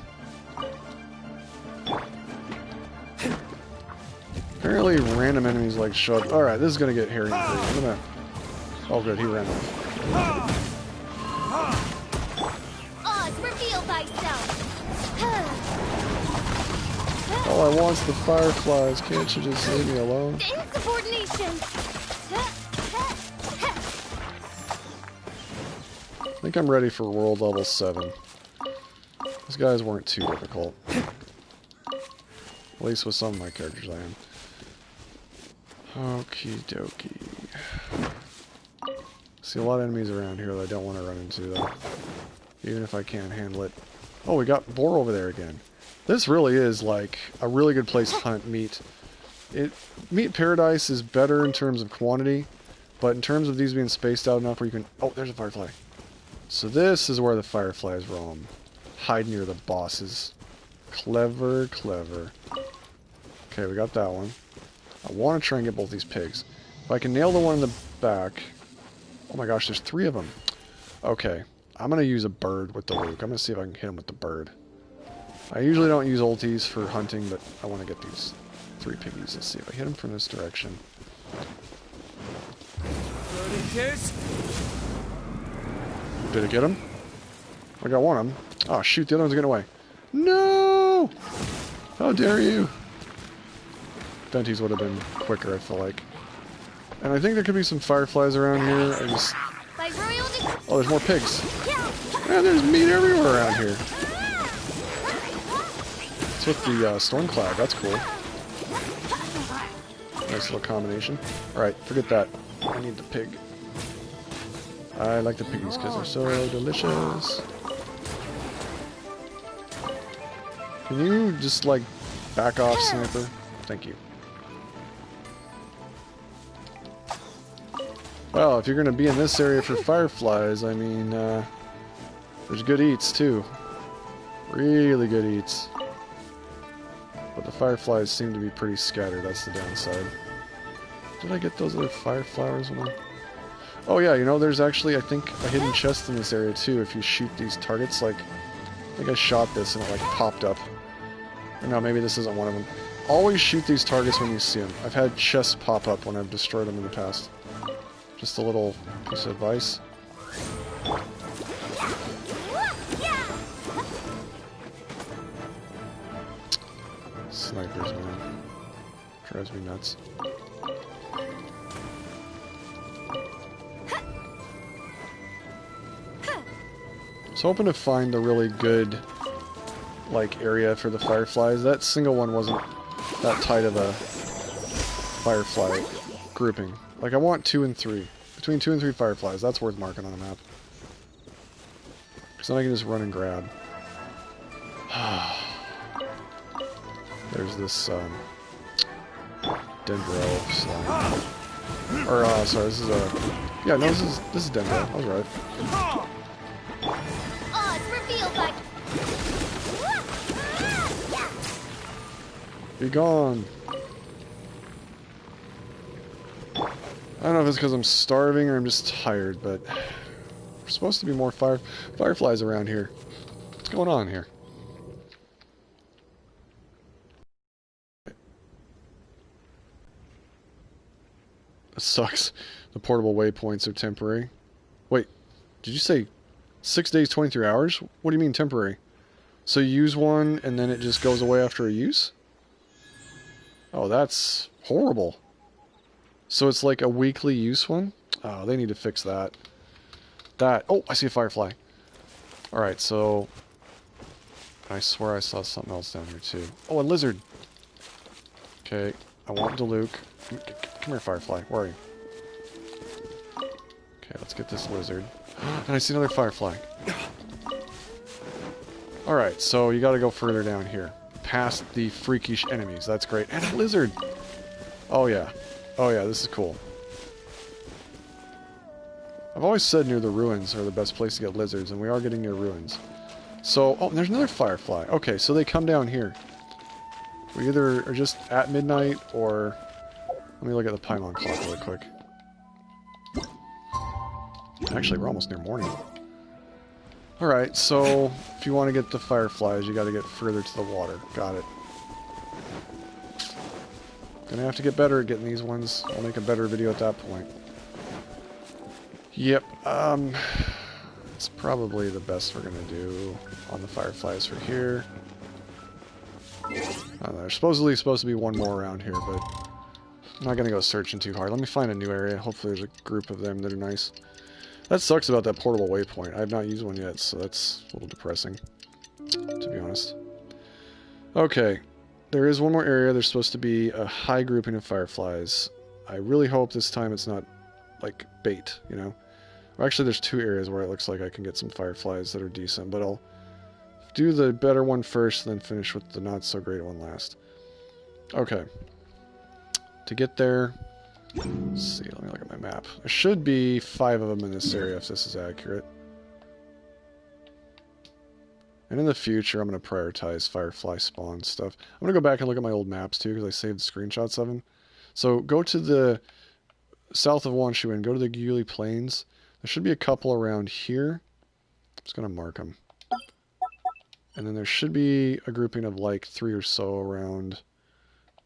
Apparently random enemies like show up. Alright, this is gonna get hairy. Oh good, he ran off. All I want's the fireflies. Can't you just leave me alone? Insubordination. I think I'm ready for world level 7. Those guys weren't too difficult. At least with some of my characters I am. Okie dokie. See a lot of enemies around here that I don't want to run into though. Even if I can't handle it. Oh, we got boar over there again. This really is like a really good place to hunt meat. Meat Paradise is better in terms of quantity, but in terms of these being spaced out enough where you can... Oh, there's a firefly. So this is where the fireflies roam. Hide near the bosses. Clever, clever. Okay, we got that one. I want to try and get both these pigs. If I can nail the one in the back... Oh my gosh, there's 3 of them. Okay, I'm going to use a bird with the Luke. I'm going to see if I can hit him with the bird. I usually don't use ultis for hunting, but I want to get these 3 piggies. Let's see if I hit them from this direction. Did it get him? I got one of them. Oh shoot, the other one's getting away. No! How dare you? Denties would have been quicker, I feel like. And I think there could be some fireflies around here. Oh, there's more pigs. Man, there's meat everywhere around here. It's with the Stormcloud. That's cool. Nice little combination. Alright, forget that. I need the pig. I like the piggies because they're so delicious. Can you just, like, back off, sniper? Thank you. Well, if you're going to be in this area for fireflies, I mean, there's good eats, too. Really good eats. But the fireflies seem to be pretty scattered, that's the downside. Did I get those other fireflowers? Oh yeah, you know, there's actually, I think, a hidden chest in this area too. If you shoot these targets, like, I think I shot this and it like popped up. Or no, maybe this isn't one of them. Always shoot these targets when you see them. I've had chests pop up when I've destroyed them in the past. Just a little piece of advice. Snipers, man. Drives me nuts. I was hoping to find a really good, like, area for the Fireflies. That single one wasn't that tight of a Firefly grouping. Like, I want 2 and 3. Between 2 and 3 Fireflies, that's worth marking on a map. Because then I can just run and grab. There's this, Dendro slime. Or, sorry, this is a... Yeah, no, this is Dendro. I was right. Oh, it's revealed by... Be gone. I don't know if it's because I'm starving or I'm just tired, but... There's supposed to be more fireflies around here. What's going on here? It sucks. The portable waypoints are temporary. Wait, did you say 6 days, 23 hours? What do you mean temporary? So you use one and then it just goes away after a use? Oh, that's horrible. So it's like a weekly use one? Oh, they need to fix that. Oh, I see a firefly. Alright, so... I swear I saw something else down here too. Oh, a lizard! Okay, I want Diluc. Come here, Firefly. Where are you? Okay, let's get this lizard. And I see another Firefly. Alright, so you gotta go further down here. Past the freakish enemies. That's great. And a lizard! Oh yeah. Oh yeah, this is cool. I've always said near the ruins are the best place to get lizards, and we are getting near ruins. So, oh, there's another Firefly. Okay, so they come down here. We either are just at midnight, or... Let me look at the Paimon clock really quick. Actually, we're almost near morning. Alright, so if you want to get the Fireflies, you gotta get further to the water. Got it. Gonna have to get better at getting these ones. I'll make a better video at that point. Yep, it's probably the best we're gonna do on the Fireflies for here. There's supposedly supposed to be one more around here, but I'm not gonna go searching too hard. Let me find a new area. Hopefully there's a group of them that are nice. That sucks about that portable waypoint. I have not used one yet, so that's a little depressing, to be honest. Okay, there is one more area. There's supposed to be a high grouping of Fireflies. I really hope this time it's not, like, bait, you know? Or actually, there's 2 areas where it looks like I can get some Fireflies that are decent, but I'll do the better one first, and then finish with the not-so-great one last. Okay. To get there... Let's see, let me look at my map. There should be 5 of them in this area, if this is accurate. And in the future, I'm going to prioritize Firefly spawn stuff. I'm going to go back and look at my old maps, too, because I saved screenshots of them. So, go to the south of Wanshuin, go to the Gyuli Plains. There should be a couple around here. I'm just going to mark them. And then there should be a grouping of like 3 or so around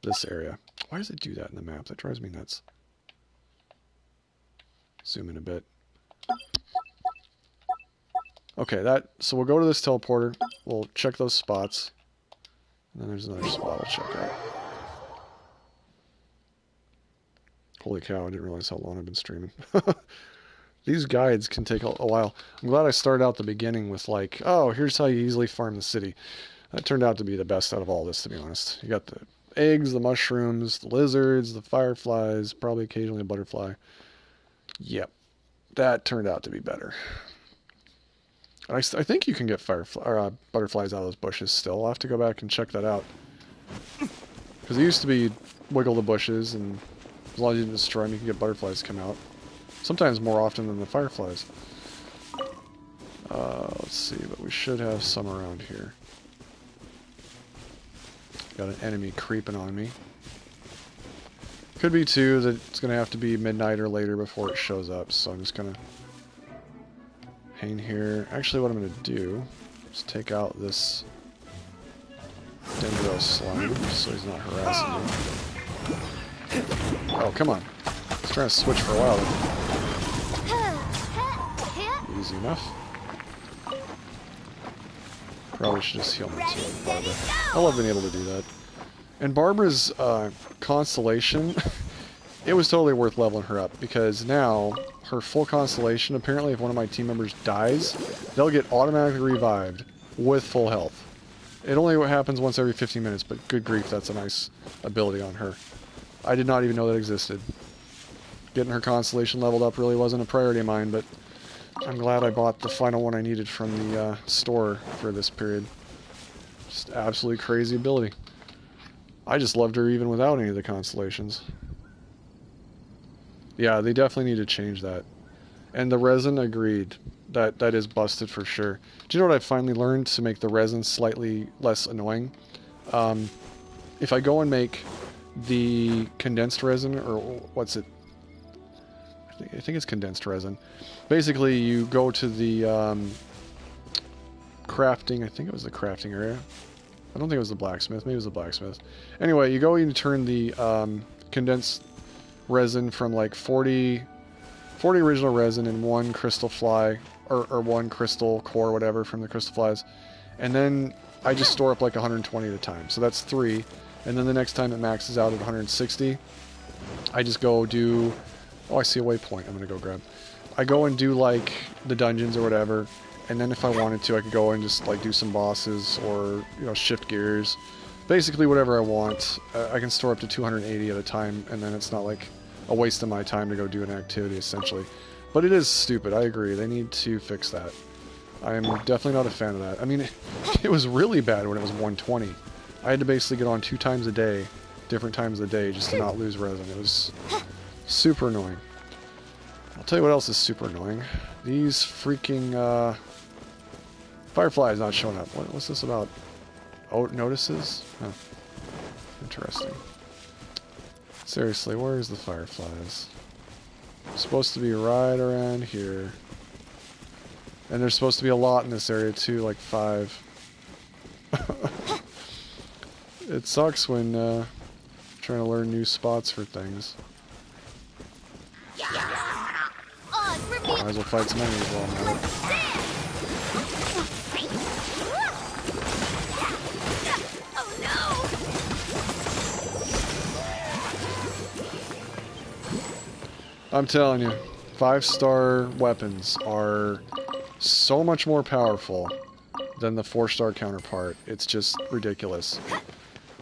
this area. Why does it do that in the map? That drives me nuts. Zoom in a bit. Okay, so we'll go to this teleporter. We'll check those spots. And then there's another spot I'll check out. Holy cow, I didn't realize how long I've been streaming. These guides can take a while. I'm glad I started out the beginning with like, oh, here's how you easily farm the city. That turned out to be the best out of all this, to be honest. You got the eggs, the mushrooms, the lizards, the fireflies, probably occasionally a butterfly. Yep, that turned out to be better. I think you can get butterflies out of those bushes still. I'll have to go back and check that out. Because it used to be wiggle the bushes, and as long as you didn't destroy them, you can get butterflies to come out. Sometimes more often than the fireflies. Let's see, but we should have some around here. Got an enemy creeping on me. Could be, too, that it's going to have to be midnight or later before it shows up, so I'm just going to hang here. Actually, what I'm going to do is take out this Dendro slime, so he's not harassing me. Oh, come on. I was trying to switch for a while. Easy enough. Probably should just heal myself with Barbara. I love being able to do that. And Barbara's constellation, it was totally worth leveling her up, because now her full constellation, apparently if one of my team members dies, they'll get automatically revived with full health. It only happens once every 15 minutes, but good grief, that's a nice ability on her. I did not even know that existed. Getting her constellation leveled up really wasn't a priority of mine, but I'm glad I bought the final one I needed from the store for this period. Just absolutely crazy ability. I just loved her even without any of the constellations. Yeah, they definitely need to change that. And the resin, agreed. That is busted for sure. Do you know what I finally learned to make the resin slightly less annoying? If I go and make the condensed resin, or what's it? I think it's condensed resin. Basically, you go to the crafting, I think it was the crafting area. I don't think it was the blacksmith. Maybe it was the blacksmith. Anyway, you go and turn the condensed resin from like 40 original resin and 1 crystal fly, or 1 crystal core, whatever, from the crystal flies. And then I just store up like 120 at a time. So that's 3. And then the next time it maxes out at 160, I just go do... Oh, I see a waypoint I'm going to go grab. I go and do like the dungeons or whatever. And then if I wanted to, I could go and just like do some bosses or, you know, shift gears. Basically whatever I want. I can store up to 280 at a time, and then it's not like a waste of my time to go do an activity, essentially. But it is stupid, I agree. They need to fix that. I am definitely not a fan of that. I mean, it was really bad when it was 120. I had to basically get on 2 times a day, different times of the day, just to not lose resin. It was super annoying. I'll tell you what else is super annoying. These freaking, Fireflies not showing up. What's this about? Oh, notices? Huh. Interesting. Seriously, where's the Fireflies? Supposed to be right around here. And there's supposed to be a lot in this area too, like 5. It sucks when trying to learn new spots for things. Might as well fight some enemies while I'm at it. I'm telling you, 5-star weapons are so much more powerful than the 4-star counterpart. It's just ridiculous.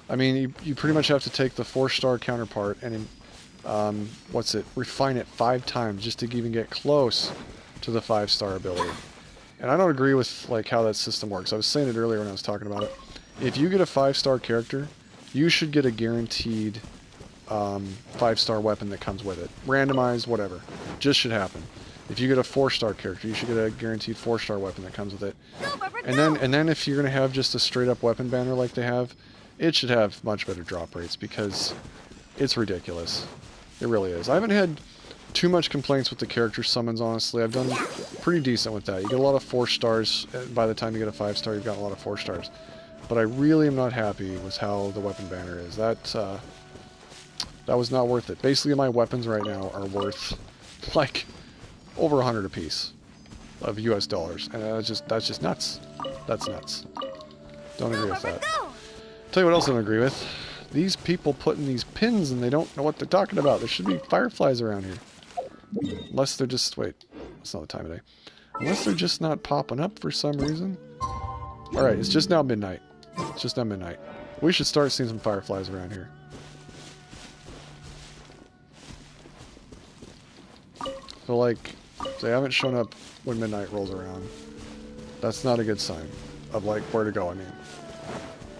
I mean, you pretty much have to take the 4-star counterpart and, refine it 5 times just to even get close to the 5-star ability. And I don't agree with, like, how that system works. I was saying it earlier when I was talking about it. If you get a 5-star character, you should get a guaranteed 5-star weapon that comes with it. Randomized, whatever. Just should happen. If you get a 4-star character, you should get a guaranteed 4-star weapon that comes with it. And then if you're going to have just a straight up weapon banner like they have, it should have much better drop rates, because it's ridiculous. It really is. I haven't had too much complaints with the character summons, honestly. I've done pretty decent with that. You get a lot of 4 stars. By the time you get a 5-star, you've got a lot of 4 stars. But I really am not happy with how the weapon banner is. That was not worth it. Basically, my weapons right now are worth, like, over 100 apiece of US dollars. And that's just nuts. That's nuts. Don't agree with that. Tell you what else I don't agree with. These people putting these pins and they don't know what they're talking about. There should be Fireflies around here. Unless they're just... Wait. It's not the time of day. Unless they're just not popping up for some reason. Alright, it's just now midnight. It's just now midnight. We should start seeing some Fireflies around here. So, like, they haven't shown up when midnight rolls around. That's not a good sign of, like, where to go, I mean.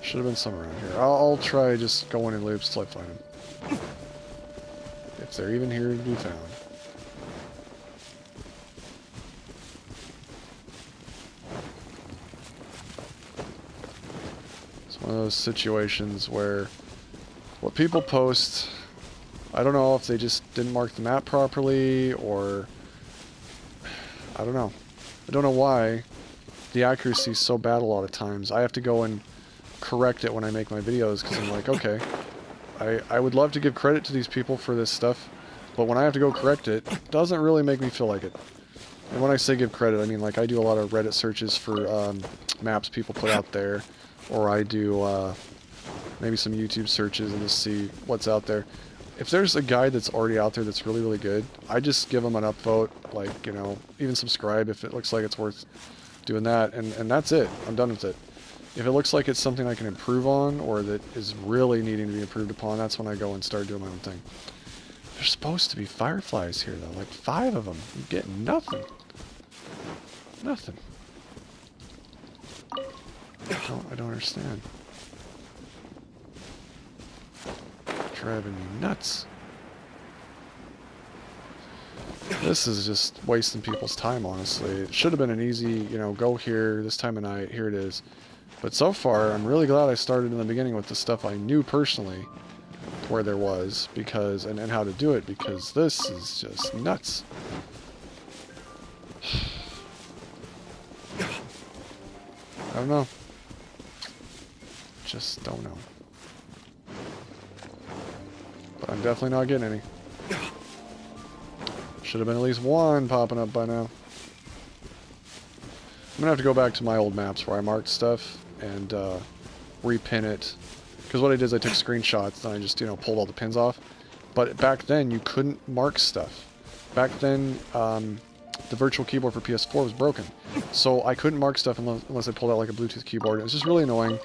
Should have been some around here. I'll try just going in loops till I find them. If they're even here to be found. It's one of those situations where what people post, I don't know if they just didn't mark the map properly, or I don't know. I don't know why the accuracy is so bad a lot of times. I have to go and correct it when I make my videos, because I'm like, okay, I would love to give credit to these people for this stuff, but when I have to go correct it, it doesn't really make me feel like it. And when I say give credit, I mean, like, I do a lot of Reddit searches for maps people put out there, or I do maybe some YouTube searches and just see what's out there. If there's a guide that's already out there that's really, really good, I just give them an upvote, like, you know, even subscribe if it looks like it's worth doing that, and that's it. I'm done with it. If it looks like it's something I can improve on, or that is really needing to be improved upon, that's when I go and start doing my own thing. There's supposed to be fireflies here, though. Like 5 of them. I'm getting nothing. Nothing. I don't understand. Driving me nuts. This is just wasting people's time, honestly. It should have been an easy, you know, go here, this time of night, here it is. But so far, I'm really glad I started in the beginning with the stuff I knew personally where there was, because, and how to do it, because this is just nuts. I don't know. Just don't know. But I'm definitely not getting any. Should have been at least one popping up by now. I'm gonna have to go back to my old maps where I marked stuff and repin it. Because what I did is I took screenshots and I just, you know, pulled all the pins off. But back then you couldn't mark stuff. Back then the virtual keyboard for PS4 was broken, so I couldn't mark stuff unless I pulled out like a Bluetooth keyboard. It was just really annoying,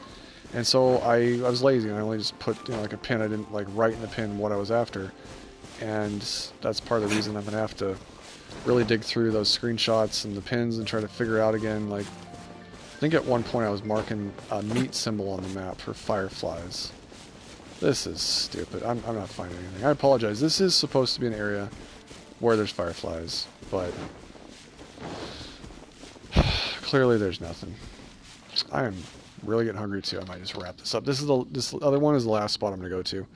and so I was lazy and I only just put, you know, like a pin. I didn't like write in the pin what I was after, and that's part of the reason I'm gonna have to really dig through those screenshots and the pins and try to figure out again. Like, I think at one point I was marking a meat symbol on the map for fireflies. This is stupid. I'm not finding anything. I apologize. This is supposed to be an area where there's fireflies, but clearly there's nothing. I am really getting hungry too. I might just wrap this up. This other one is the last spot I'm going to go to.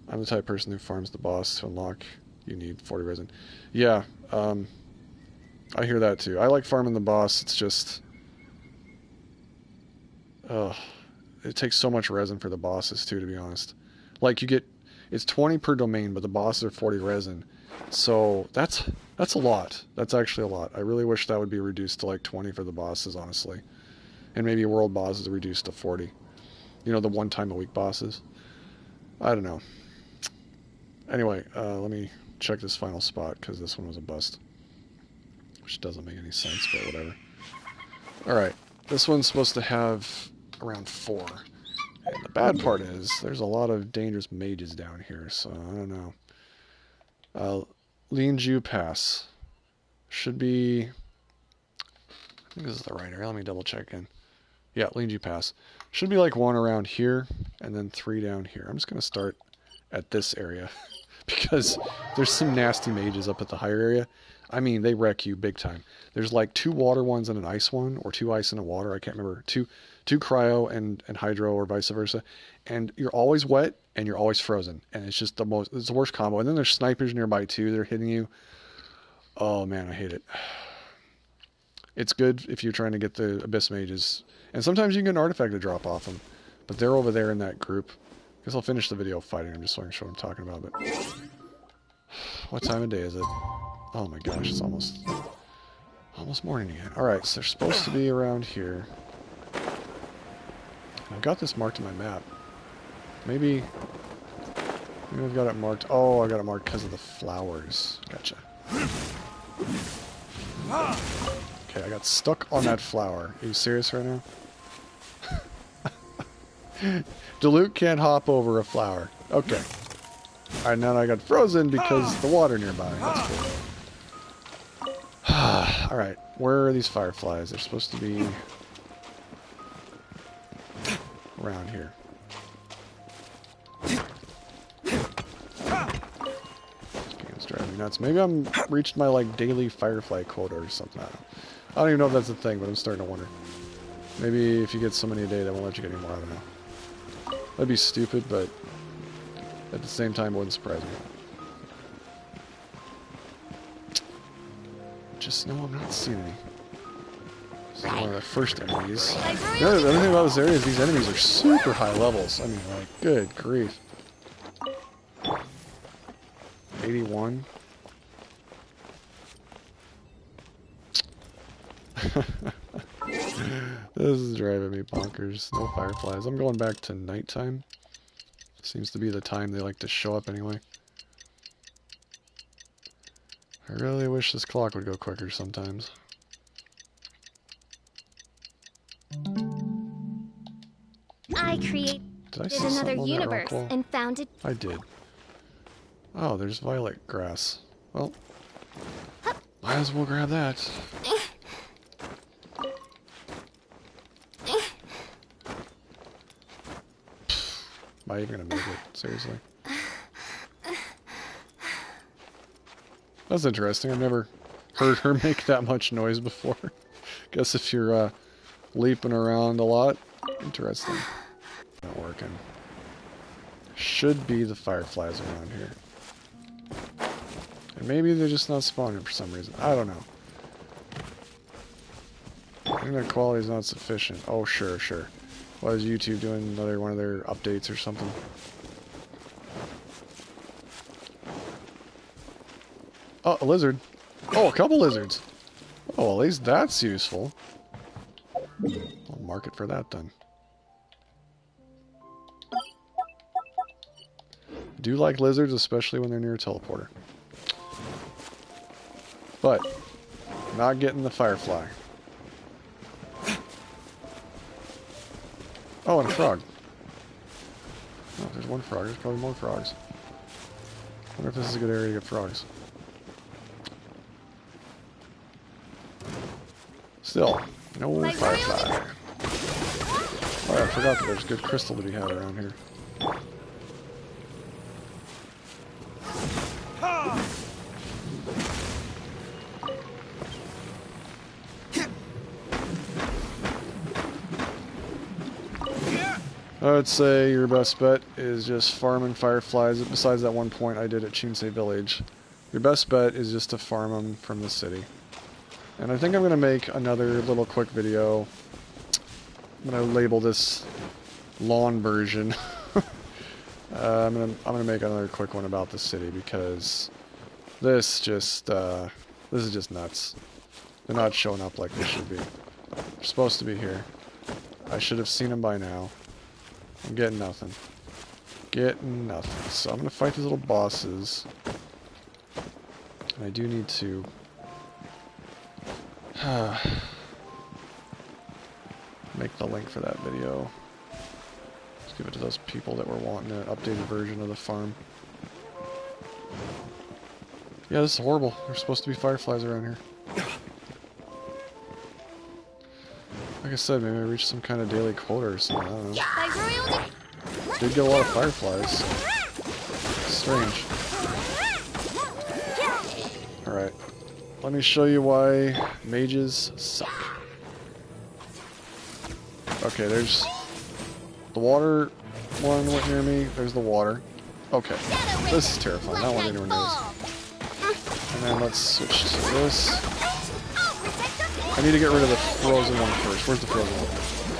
I'm the type of person who farms the boss to unlock. You need 40 resin. Yeah, I hear that too. I like farming the boss. It's just, it takes so much resin for the bosses too, to be honest. Like, you get, it's 20 per domain, but the bosses are 40 resin. So that's a lot. That's actually a lot. I really wish that would be reduced to like 20 for the bosses, honestly. And maybe world bosses reduced to 40. You know, the one time a week bosses. I don't know. Anyway, let me check this final spot, because this one was a bust. Which doesn't make any sense, but whatever. Alright, this one's supposed to have around 4. And the bad part is, there's a lot of dangerous mages down here, so I don't know. Linju Pass. Should be, I think this is the right area. Let me double check again. Yeah, Linju Pass. Should be like 1 around here, and then 3 down here. I'm just going to start at this area, because there's some nasty mages up at the higher area. I mean, they wreck you big time. There's like 2 water ones and an ice one, or 2 ice and a water. I can't remember. Two cryo and hydro, or vice versa. And you're always wet and you're always frozen. And it's just it's the worst combo. And then there's snipers nearby too. They're hitting you. Oh man, I hate it. It's good if you're trying to get the abyss mages. And sometimes you can get an artifact to drop off them. But they're over there in that group. I guess I'll finish the video fighting them just so I can show what I'm talking about. But what time of day is it? Oh my gosh, it's almost morning again. Alright, so they're supposed to be around here. I've got this marked in my map. Maybe I've got it marked. Oh, I got it marked because of the flowers. Gotcha. Okay, I got stuck on that flower. Are you serious right now? Dilute can't hop over a flower. Okay. Alright, now I got frozen because the water nearby. That's cool. Alright, where are these fireflies? They're supposed to be around here. This game's driving me nuts. Maybe I'm reached my like daily firefly quota or something. I don't even know if that's a thing, but I'm starting to wonder. Maybe if you get so many a day, they won't let you get any more. I don't know. That'd be stupid, but At the same time, it wouldn't surprise me. Just know I'm not seeing any. This is one of the first enemies. The other thing about this area is these enemies are super high levels. I mean, like, good grief. 81. This is driving me bonkers. No fireflies. I'm going back to nighttime. Seems to be the time they like to show up anyway. I really wish this clock would go quicker sometimes. I created another universe and found it. I did. Oh, there's violet grass. Well, might as well grab that. Am I even gonna make it? Seriously. That's interesting. I've never heard her make that much noise before. Guess if you're leaping around a lot. Interesting. Not working. Should be the fireflies around here. And maybe they're just not spawning for some reason. I don't know. Internet quality is not sufficient. Oh, sure, sure. Why is YouTube doing another one of their updates or something? Oh, a lizard. Oh, a couple lizards. Oh, at least that's useful. I'll mark it for that then. Do like lizards, especially when they're near a teleporter. But, not getting the firefly. Oh, and a frog. Oh, there's one frog. There's probably more frogs. I wonder if this is a good area to get frogs. Still, no firefly. Oh, yeah, I forgot that there's good crystal to be had around here. I would say your best bet is just farming fireflies. Besides that one point I did at Chinsei Village, your best bet is just to farm them from the city. And I think I'm going to make another little quick video. I'm going to label this lawn version. I'm gonna make another quick one about the city because this is just nuts. They're not showing up like they should be. They're supposed to be here. I should have seen them by now. I'm getting nothing. Getting nothing. So I'm gonna fight these little bosses. And I do need to make the link for that video. Let's give it to those people that were wanting an updated version of the farm. Yeah, this is horrible. There's supposed to be fireflies around here. Like I said, maybe I reached some kind of daily quota or something. I don't know. Did get a lot of fireflies. Strange. Alright. Let me show you why mages suck. Okay, there's the water one went near me. There's the water. Okay. This is terrifying. I don't want anyone near this. And then let's switch to this. I need to get rid of the frozen one first. Where's the frozen one?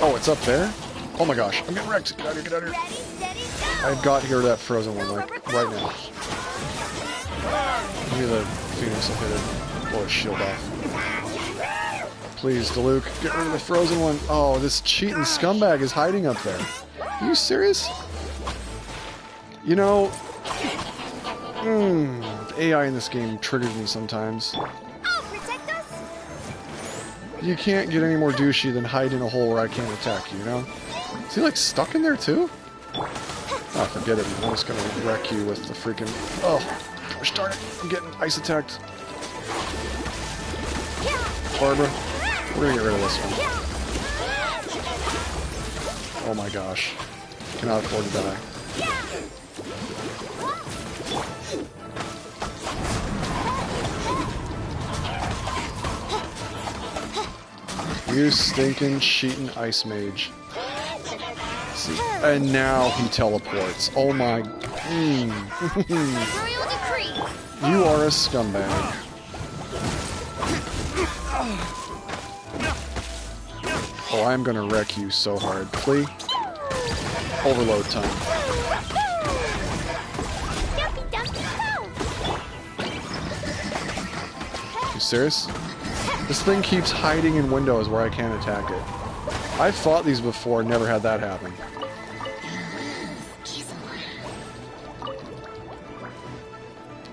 Oh, it's up there? Oh my gosh. I'm getting wrecked. Get out of here, get out of here. I've got to get rid of that frozen one, like, right now. Maybe the Phoenix will hit it. Blow its shield off. Please, Diluc, get rid of the frozen one. Oh, this cheating scumbag is hiding up there. Are you serious? You know, the AI in this game triggers me sometimes. You can't get any more douchey than hide in a hole where I can't attack you, you know? Is he like stuck in there too? Oh, forget it. I'm just gonna wreck you with the freaking... Oh, gosh darn it. I'm getting ice attacked. Barbara, we're gonna get rid of this one. Oh my gosh. Cannot afford to die. You stinking, cheating ice mage. See, and now he teleports. Oh my You are a scumbag. Oh, I'm gonna wreck you so hard. Plea. Overload time. You serious? This thing keeps hiding in windows where I can't attack it. I've fought these before, never had that happen.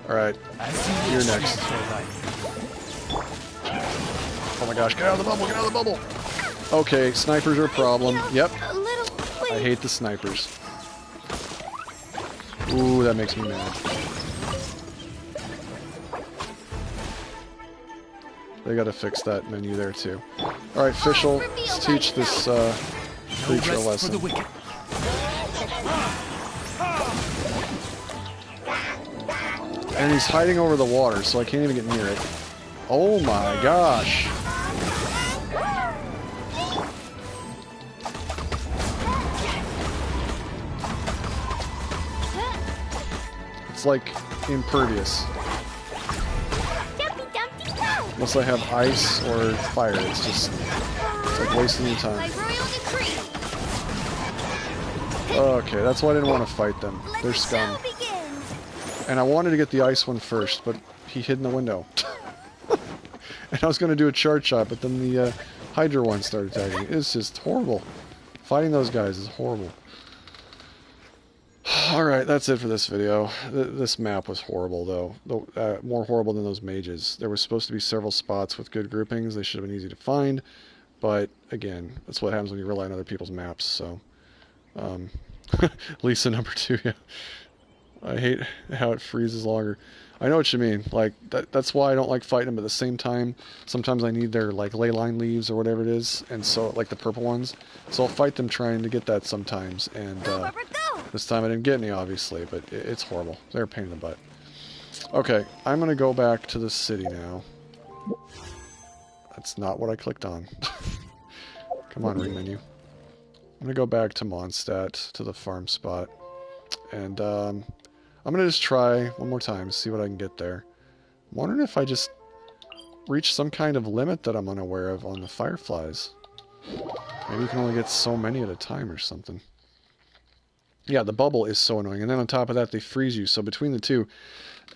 Alright, you're next. Oh my gosh, get out of the bubble, get out of the bubble! Okay, snipers are a problem. Yep. I hate the snipers. Ooh, that makes me mad. They gotta fix that menu there too. Alright, Fischl, let's teach this creature a lesson. And he's hiding over the water, so I can't even get near it. Oh my gosh! It's like impervious. Unless I have ice or fire, it's like wasting your time. Okay, that's why I didn't want to fight them. They're scum. And I wanted to get the ice one first, but he hid in the window. And I was going to do a charge shot, but then the Hydra one started attacking. It's just horrible. Fighting those guys is horrible. Alright, that's it for this video. This map was horrible, though. More horrible than those mages. There was supposed to be several spots with good groupings. They should have been easy to find. But, again, that's what happens when you rely on other people's maps, so... Lisa number 2, yeah. I hate how it freezes longer. I know what you mean. Like, that's why I don't like fighting them, but at the same time, sometimes I need their, like, ley line leaves or whatever it is, and so, like, the purple ones. So I'll fight them trying to get that sometimes, and, this time I didn't get any, obviously, but it's horrible. They're a pain in the butt. Okay, I'm gonna go back to the city now. That's not what I clicked on. Come on, ring menu. I'm gonna go back to Mondstadt, to the farm spot, and, I'm gonna just try one more time to see what I can get there. I'm wondering if I just reach some kind of limit that I'm unaware of on the Fireflies. Maybe you can only get so many at a time or something. Yeah, the bubble is so annoying. And then on top of that, they freeze you. So between the two,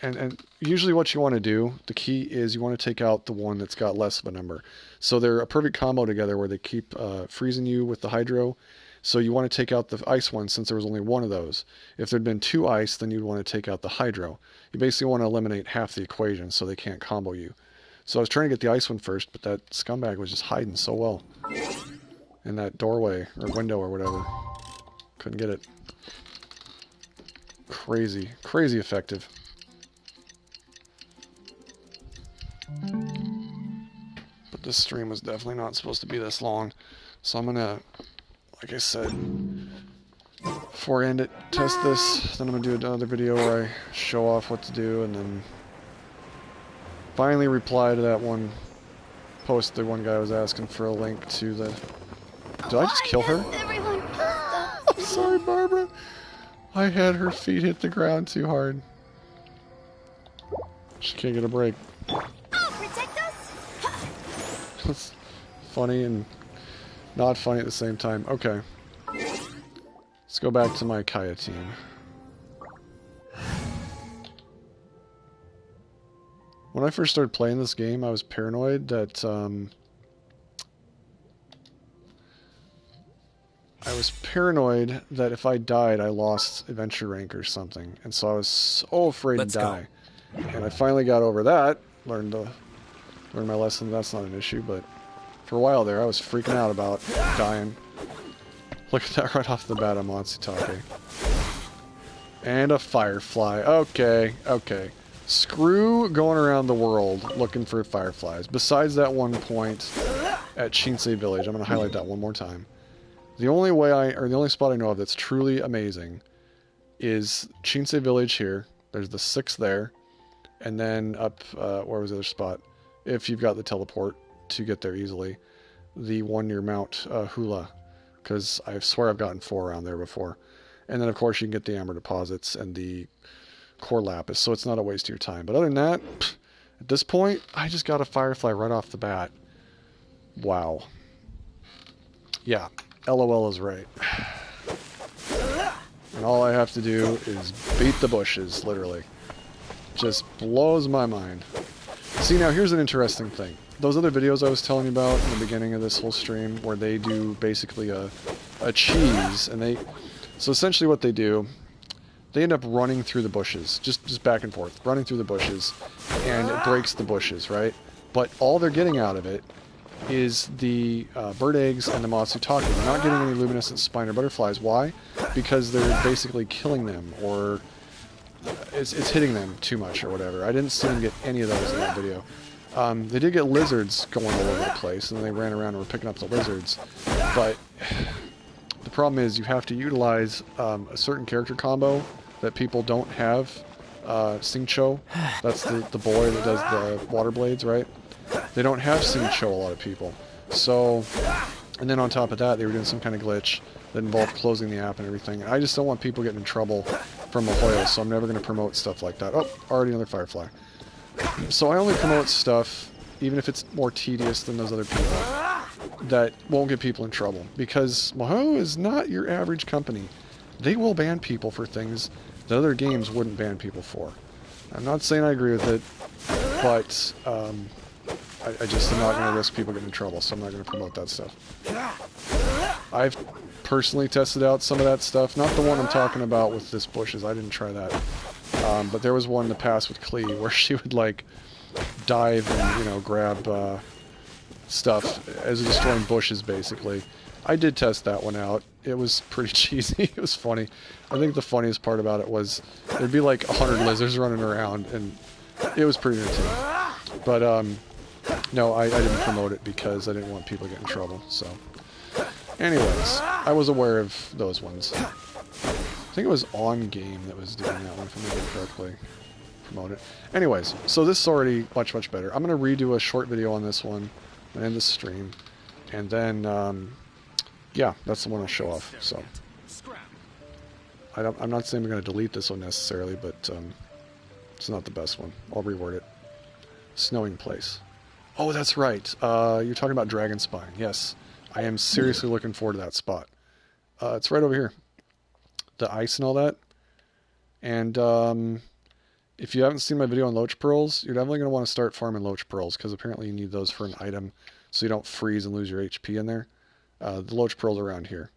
and usually what you want to do, the key is you want to take out the one that's got less of a number. So they're a perfect combo together where they keep freezing you with the hydro. So you want to take out the ice one since there was only one of those. If there'd been 2 ice, then you'd want to take out the hydro. You basically want to eliminate half the equation so they can't combo you. So I was trying to get the ice one first, but that scumbag was just hiding so well in that doorway or window or whatever. Couldn't get it. Crazy, crazy effective. But this stream was definitely not supposed to be this long. So I'm gonna, like I said, before I end it, test this. Then I'm gonna do another video where I show off what to do, and then finally reply to that one post. The one guy was asking for a link to the... Did I just kill her? I'm sorry, Barbara. I had her feet hit the ground too hard. She can't get a break. Protect us. It's funny and not funny at the same time. Okay. Let's go back to my Kaya team. When I first started playing this game, I was paranoid that, if I died, I lost adventure rank or something. And so I was so afraid to die. And I finally got over that. Learned my lesson. That's not an issue, but for a while there, I was freaking out about dying. Look at that right off the bat on Matsutake. And a Firefly. Okay, okay. Screw going around the world looking for Fireflies. Besides that one point at Shinsei Village, I'm going to highlight that one more time. The only way the only spot I know of that's truly amazing is Shinsei Village here. There's the 6 there. And then up, where was the other spot? If you've got the teleport to get there easily. The one near Mount Hula. Because I swear I've gotten 4 around there before. And then, of course, you can get the amber deposits and the core lapis, so it's not a waste of your time. But other than that, at this point, I just got a Firefly right off the bat. Wow. Yeah, LOL is right. And all I have to do is beat the bushes, literally. Just blows my mind. See, now here's an interesting thing. Those other videos I was telling you about in the beginning of this whole stream, where they do basically a cheese, and they... So essentially what they do, they end up running through the bushes, just back and forth, running through the bushes, and it breaks the bushes, right? But all they're getting out of it is the bird eggs and the Matsutake. They're not getting any luminescent spine or butterflies. Why? Because they're basically killing them, or it's hitting them too much or whatever. I didn't see them get any of those in that video. They did get lizards going all over the place, and they ran around and were picking up the lizards. But the problem is you have to utilize a certain character combo that people don't have. Singcho, that's the boy that does the water blades, right? They don't have Singcho, a lot of people. So, and then on top of that, they were doing some kind of glitch that involved closing the app and everything. I just don't want people getting in trouble from Mahoyo, so I'm never going to promote stuff like that. Oh, already another Firefly. So I only promote stuff, even if it's more tedious than those other people, that won't get people in trouble. Because Mahoyo is not your average company. They will ban people for things that other games wouldn't ban people for. I'm not saying I agree with it, but I just am not going to risk people getting in trouble, so I'm not going to promote that stuff. I've personally tested out some of that stuff. Not the one I'm talking about with this bushes. I didn't try that. But there was one in the past with Klee where she would, like, dive and, you know, grab stuff as destroying bushes, basically. I did test that one out. It was pretty cheesy. It was funny. I think the funniest part about it was there'd be like 100 lizards running around, and it was pretty entertaining. But, no, I didn't promote it because I didn't want people to get in trouble, so... Anyways, I was aware of those ones. I think it was On Game that was doing that one, if I remember correctly. Promote it. Anyways, so this is already much, much better. I'm going to redo a short video on this one and end the stream. And then, yeah, that's the one I'll show off, so... I'm not saying I'm going to delete this one necessarily, but it's not the best one. I'll reword it. Snowing Place. Oh, that's right. You're talking about Dragon Spine. Yes. I am seriously looking forward to that spot. It's right over here. The ice and all that. And if you haven't seen my video on Loach Pearls, you're definitely going to want to start farming Loach Pearls, because apparently you need those for an item so you don't freeze and lose your HP in there. The Loach Pearls are around here.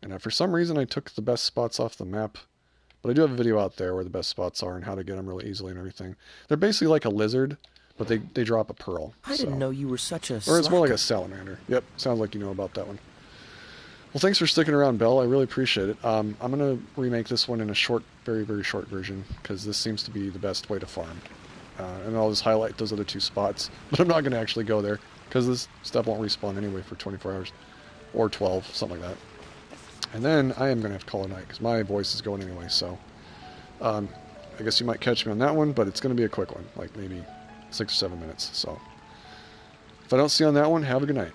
And for some reason I took the best spots off the map. But I do have a video out there where the best spots are and how to get them really easily and everything. They're basically like a lizard, but they drop a pearl. I didn't know you were such a Or it's more like a salamander. Yep, sounds like you know about that one. Well, thanks for sticking around, Belle. I really appreciate it. I'm going to remake this one in a short, very, very short version, because this seems to be the best way to farm. And I'll just highlight those other two spots. But I'm not going to actually go there, because this stuff won't respawn anyway for 24 hours. Or 12, something like that. And then I am going to have to call it a night, because my voice is going anyway, so... I guess you might catch me on that one, but it's going to be a quick one, like maybe 6 or 7 minutes, so... If I don't see you on that one, have a good night.